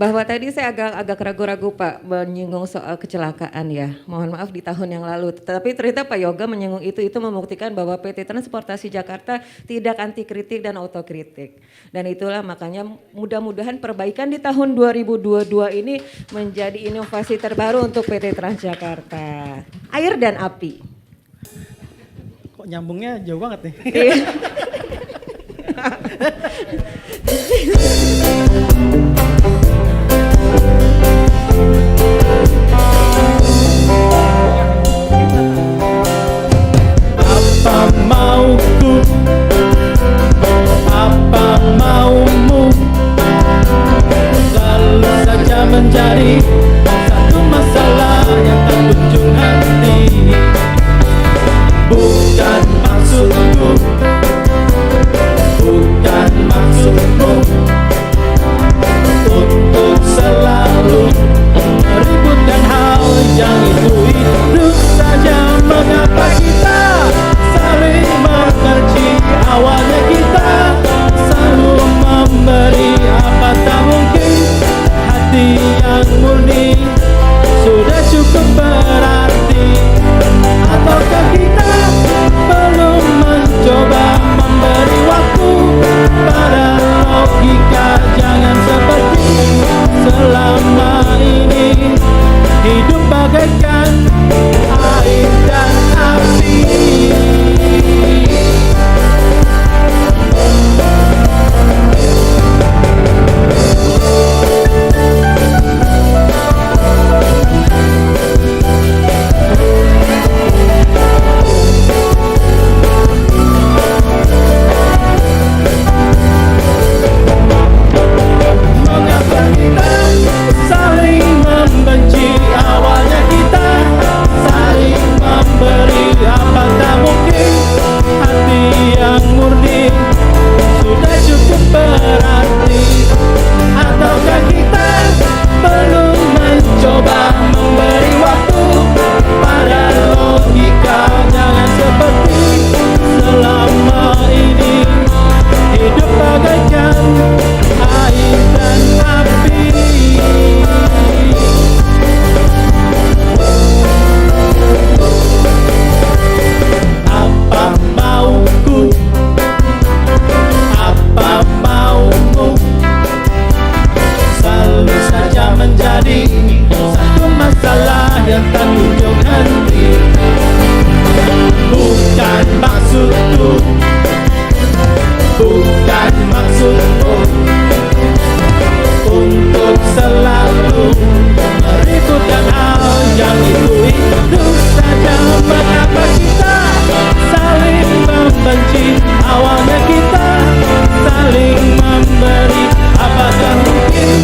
bahwa tadi saya agak ragu-ragu Pak menyinggung soal kecelakaan ya. Mohon maaf di tahun yang lalu. Tapi ternyata Pak Yoga menyinggung itu membuktikan bahwa PT Transportasi Jakarta tidak anti kritik dan autokritik. Dan itulah makanya mudah-mudahan perbaikan di tahun 2022 ini menjadi inovasi terbaru untuk PT Transjakarta. Air dan api. Kok nyambungnya jauh banget nih. memberi satu masalah yang tak kunjung henti. Bukan maksudku, bukan maksudmu untuk selalu meributkan hal yang itu saja. Mengapa kita saling mengenci? Awalnya kita selalu memberi apa tak mungkin. Hati yang murni sudah cukup berarti. Ataukah kita belum mencoba memberi waktu pada logika? Jangan seperti selama ini hidup bagaikan air dan api. Mengapa kita saling membenci? Awalnya kita saling memberi apa tak mungkin. Hati yang murni sudah cukup berarti. Ataukah kita belum mencoba memberi waktu pada logika? Jangan seperti selama ini hidup bagaikan air dan api. Apa mauku, apa maumu, selalu saja menjadi satu masalah yang tak kunjung henti. Bukan maksudku, bukan maksudmu untuk selalu meributkan hal yang itu saja. Mengapa kita saling membenci? Awalnya kita saling memberi apa tak mungkin.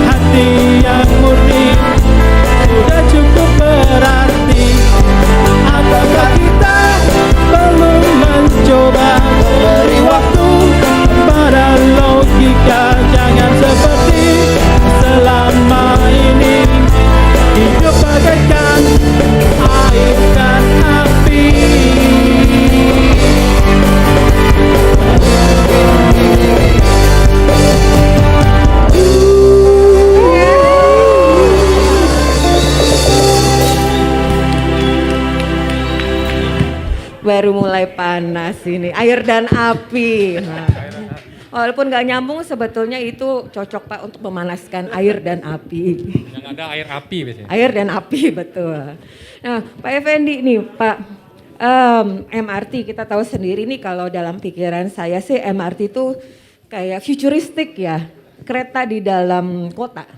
Hati yang murni sudah cukup berarti. Ataukah kita belum mencoba memberi waktu pada logika? Jangan seperti selama ini hidup bagaikan air dan api. Baru mulai panas ini, air dan api. Nah, walaupun nggak nyambung, sebetulnya itu cocok Pak untuk memanaskan air dan api. Yang ada air api biasanya. Air dan api, betul. Nah, Pak Effendi nih, Pak, MRT kita tahu sendiri nih, kalau dalam pikiran saya sih MRT itu kayak futuristik ya, kereta di dalam kota.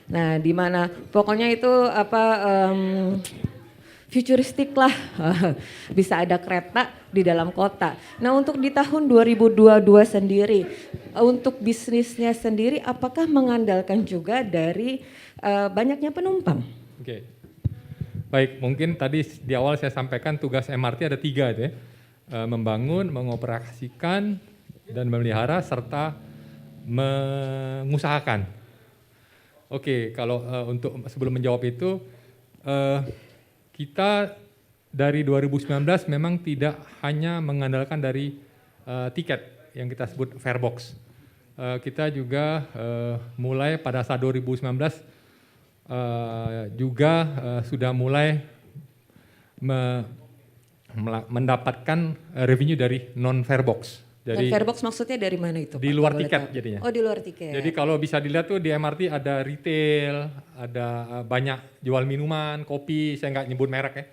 Nah, di mana pokoknya itu futuristik lah, bisa ada kereta di dalam kota. Nah, untuk di tahun 2022 sendiri, untuk bisnisnya sendiri apakah mengandalkan juga dari banyaknya penumpang? Oke. Baik, mungkin tadi di awal saya sampaikan tugas MRT ada 3 itu ya. Membangun, mengoperasikan, dan memelihara, serta mengusahakan. Oke, kalau untuk sebelum menjawab itu, kita dari 2019 memang tidak hanya mengandalkan dari tiket yang kita sebut farebox. Kita juga mulai pada saat 2019 juga sudah mulai mendapatkan revenue dari non-farebox. Jadi farebox maksudnya dari mana itu? Di luar tiket jadinya. Oh, di luar tiket. Jadi kalau bisa dilihat tuh di MRT ada retail, ada banyak jual minuman, kopi, saya nggak nyebut merek ya.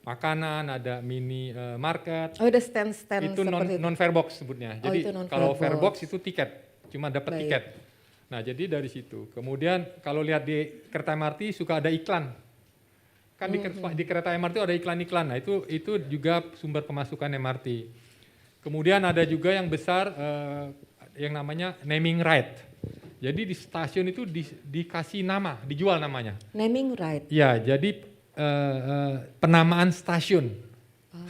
Makanan, ada mini market. Oh, ada stand-stand itu seperti non farebox sebutnya. Oh, Jadi itu kalau farebox itu tiket, cuma dapat Baik. tiket. Nah, jadi dari situ. Kemudian kalau lihat di kereta MRT suka ada iklan. Kan di kereta MRT ada iklan-iklan. Nah, itu juga sumber pemasukan MRT. Kemudian ada juga yang besar yang namanya naming right. Jadi di stasiun itu dikasih nama, dijual namanya. Naming right. Ya, jadi penamaan stasiun,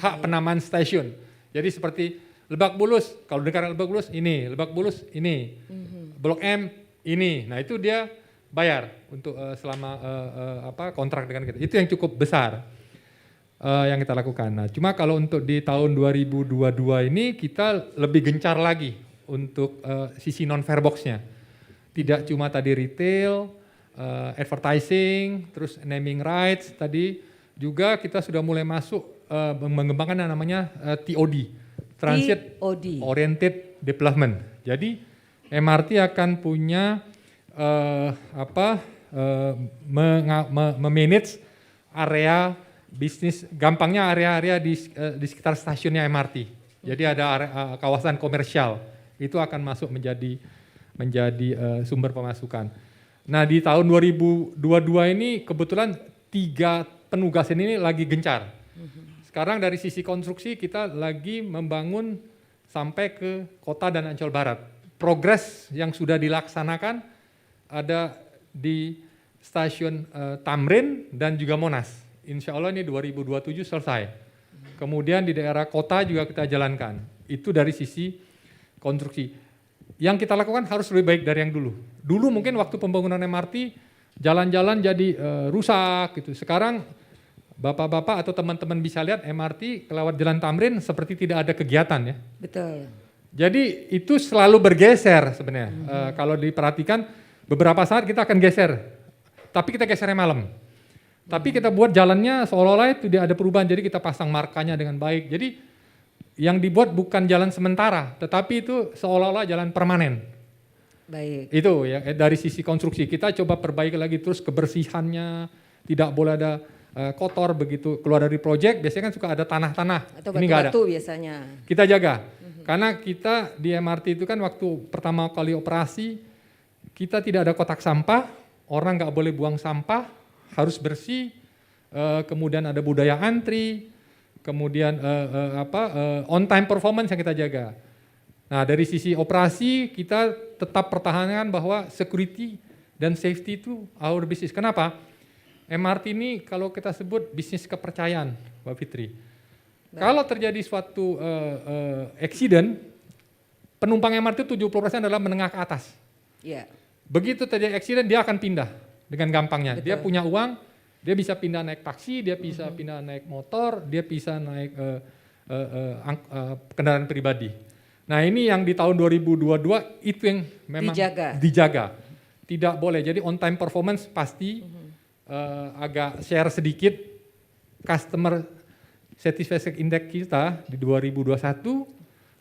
hak penamaan stasiun. Jadi seperti Lebak Bulus, kalau dengar Lebak Bulus ini, Lebak Bulus ini, Blok M ini. Nah itu dia bayar untuk selama kontrak dengan kita. Itu yang cukup besar yang kita lakukan. Nah, cuma kalau untuk di tahun 2022 ini kita lebih gencar lagi untuk sisi non-farebox-nya. Tidak cuma tadi retail, advertising, terus naming rights tadi, juga kita sudah mulai masuk mengembangkan yang namanya TOD. Transit Oriented Development. Jadi MRT akan punya memanage area bisnis, gampangnya area-area di sekitar stasiunnya MRT. Jadi ada kawasan komersial, itu akan masuk menjadi sumber pemasukan. Nah di tahun 2022 ini kebetulan 3 penugasan ini lagi gencar. Sekarang dari sisi konstruksi kita lagi membangun sampai ke Kota dan Ancol Barat. Progres yang sudah dilaksanakan ada di stasiun Tamrin dan juga Monas. Insya Allah ini 2027 selesai. Kemudian di daerah kota juga kita jalankan. Itu dari sisi konstruksi. Yang kita lakukan harus lebih baik dari yang dulu. Dulu mungkin waktu pembangunan MRT jalan-jalan jadi rusak gitu. Sekarang Bapak-bapak atau teman-teman bisa lihat MRT kelewat Jalan Tamrin seperti tidak ada kegiatan ya. Betul. Jadi itu selalu bergeser sebenarnya. Kalau diperhatikan beberapa saat kita akan geser, tapi kita gesernya malam. Tapi kita buat jalannya seolah-olah itu tidak ada perubahan, jadi kita pasang markanya dengan baik. Jadi yang dibuat bukan jalan sementara, tetapi itu seolah-olah jalan permanen. Baik. Itu ya dari sisi konstruksi kita coba perbaiki lagi terus kebersihannya, tidak boleh ada kotor begitu keluar dari proyek, biasanya kan suka ada tanah-tanah. Atau ini nggak ada. batu biasanya. Kita jaga, karena kita di MRT itu kan waktu pertama kali operasi, kita tidak ada kotak sampah, orang nggak boleh buang sampah, harus bersih, kemudian ada budaya antri, kemudian on time performance yang kita jaga. Nah dari sisi operasi kita tetap pertahankan bahwa security dan safety itu our business. Kenapa? MRT ini kalau kita sebut bisnis kepercayaan, Mbak Fitri. Kalau terjadi suatu accident, penumpang MRT 70% adalah menengah ke atas. Yeah. Begitu terjadi accident, dia akan pindah dengan gampangnya. Betul. Dia punya uang, dia bisa pindah naik taksi, dia bisa pindah naik motor, dia bisa naik kendaraan pribadi. Nah ini yang di tahun 2022 itu yang memang dijaga. Tidak boleh, jadi on time performance pasti. Agak share sedikit customer satisfaction index kita di 2021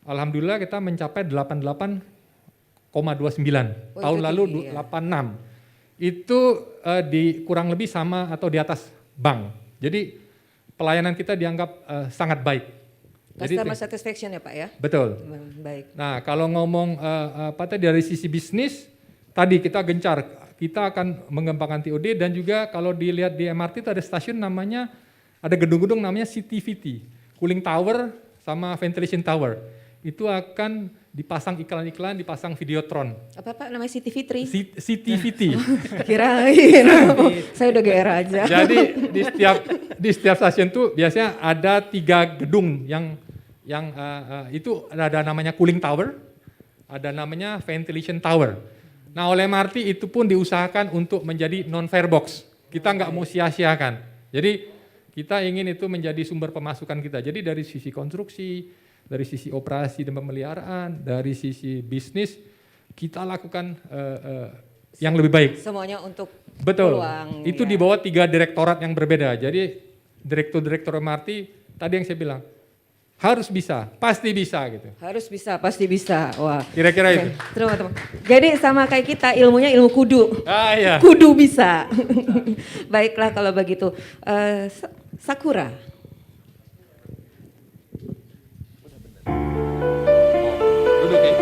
alhamdulillah kita mencapai 88,29. Tahun lalu 86. Itu kurang lebih sama atau di atas bank. Jadi pelayanan kita dianggap sangat baik. Customer satisfaction ya Pak ya? Betul. Baik. Nah kalau ngomong dari sisi bisnis, tadi kita gencar. Kita akan mengembangkan TOD dan juga kalau dilihat di MRT itu ada stasiun namanya, ada gedung-gedung namanya CTVT, cooling tower sama ventilation tower. Itu akan dipasang iklan-iklan, dipasang videotron. Apa Pak namanya CTV3? CTVT. Kirain, saya udah GR aja. Jadi di setiap stasiun itu biasanya ada 3 gedung yang itu ada namanya cooling tower, ada namanya ventilation tower. Nah oleh MRT itu pun diusahakan untuk menjadi non-farebox. Kita nggak mau sia-siakan. Jadi kita ingin itu menjadi sumber pemasukan kita. Jadi dari sisi konstruksi, dari sisi operasi dan pemeliharaan, dari sisi bisnis, kita lakukan yang lebih baik. Semuanya untuk betul. Peluang. Itu di bawah 3 direktorat yang berbeda. Jadi direktur MRT tadi yang saya bilang, harus bisa, pasti bisa gitu. Harus bisa, pasti bisa. Wah. Kira-kira itu. Teman-teman. Jadi sama kayak kita, ilmunya ilmu kudu. Iya. Kudu bisa. Baiklah kalau begitu. Sakura. Duduk ya.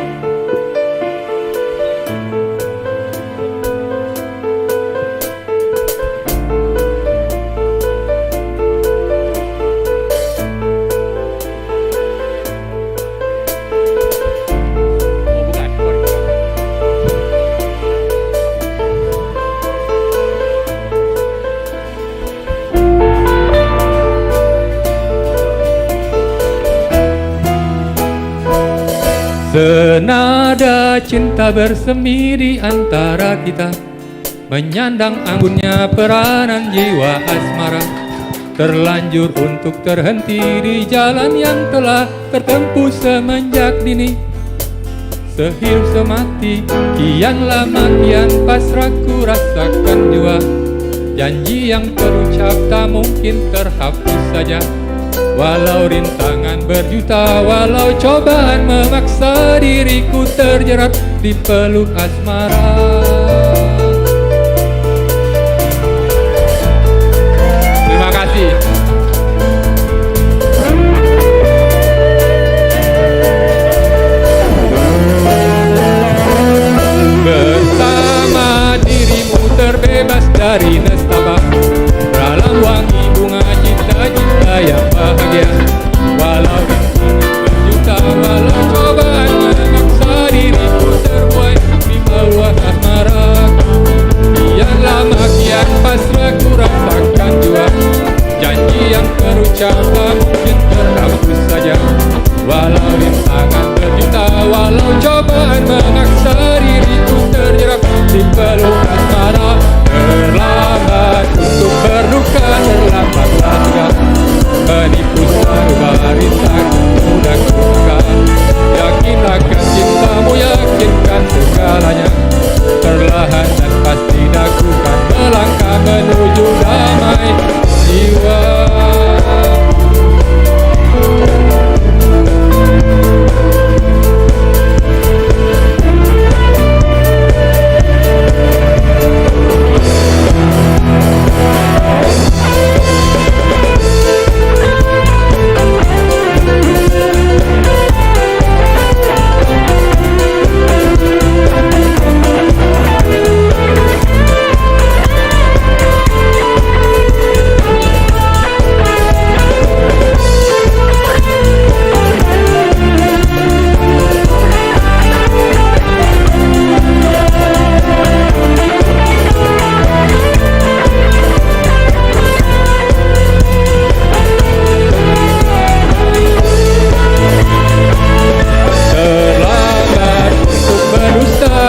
Senada cinta bersemi di antara kita, menyandang anggunnya peranan jiwa asmara, terlanjur untuk terhenti di jalan yang telah tertempuh semenjak dini. Sehidup semati, kian lama kian pasrah ku rasakan jua. Janji yang terucap tak mungkin terhapus saja. Walau rintangan berjuta, walau cobaan memaksa diriku terjerat di peluk asmara. Terima kasih. Bersama dirimu terbebas dari nestapa, dalam wangi bunga cinta-cinta yang bahagia. Walau rintangan berjuta, walau cobaan memaksa diriku terbuai di peluang asmara. Kian lama kian pasrah ku rasakan jua. Janji yang terucap tak mungkin terhapus saja. Walau rintangan berjuta, walau cobaan memaksa diriku terjerat di peluk asmara. Terlambat untuk berduka, terlambatlah juga menipu sanubari tak mudah kuduga. Yakinkan cintamu, yakinkan segalanya. Perlahan dan pasti lakukan melangkah menuju damai jiwa.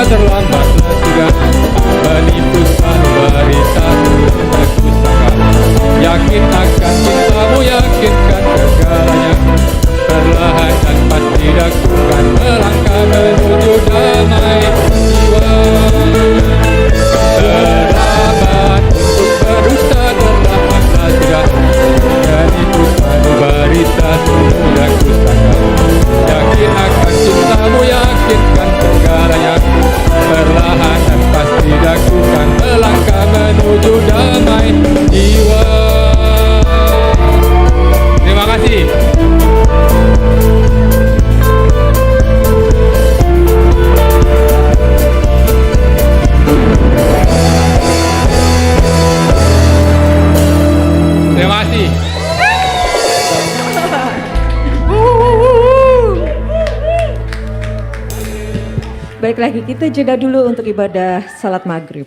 Terlambatlah juga menipu sanubari tak mudah kusangka. Yakin akan cintamu, yakinkan segalanya. Perlahan dan pasti lakukan melangkah menuju damai jiwa. Terlambat untuk berdusta, terlambatlah juga menipu sanubari tak mudah kusangka. Yakin akan cintamu, yakinkan segalanya. Perlahan dan pasti lakukan melangkah menuju damai jiwa. Terima kasih. Terima kasih. Baik lagi, kita jeda dulu untuk ibadah salat maghrib.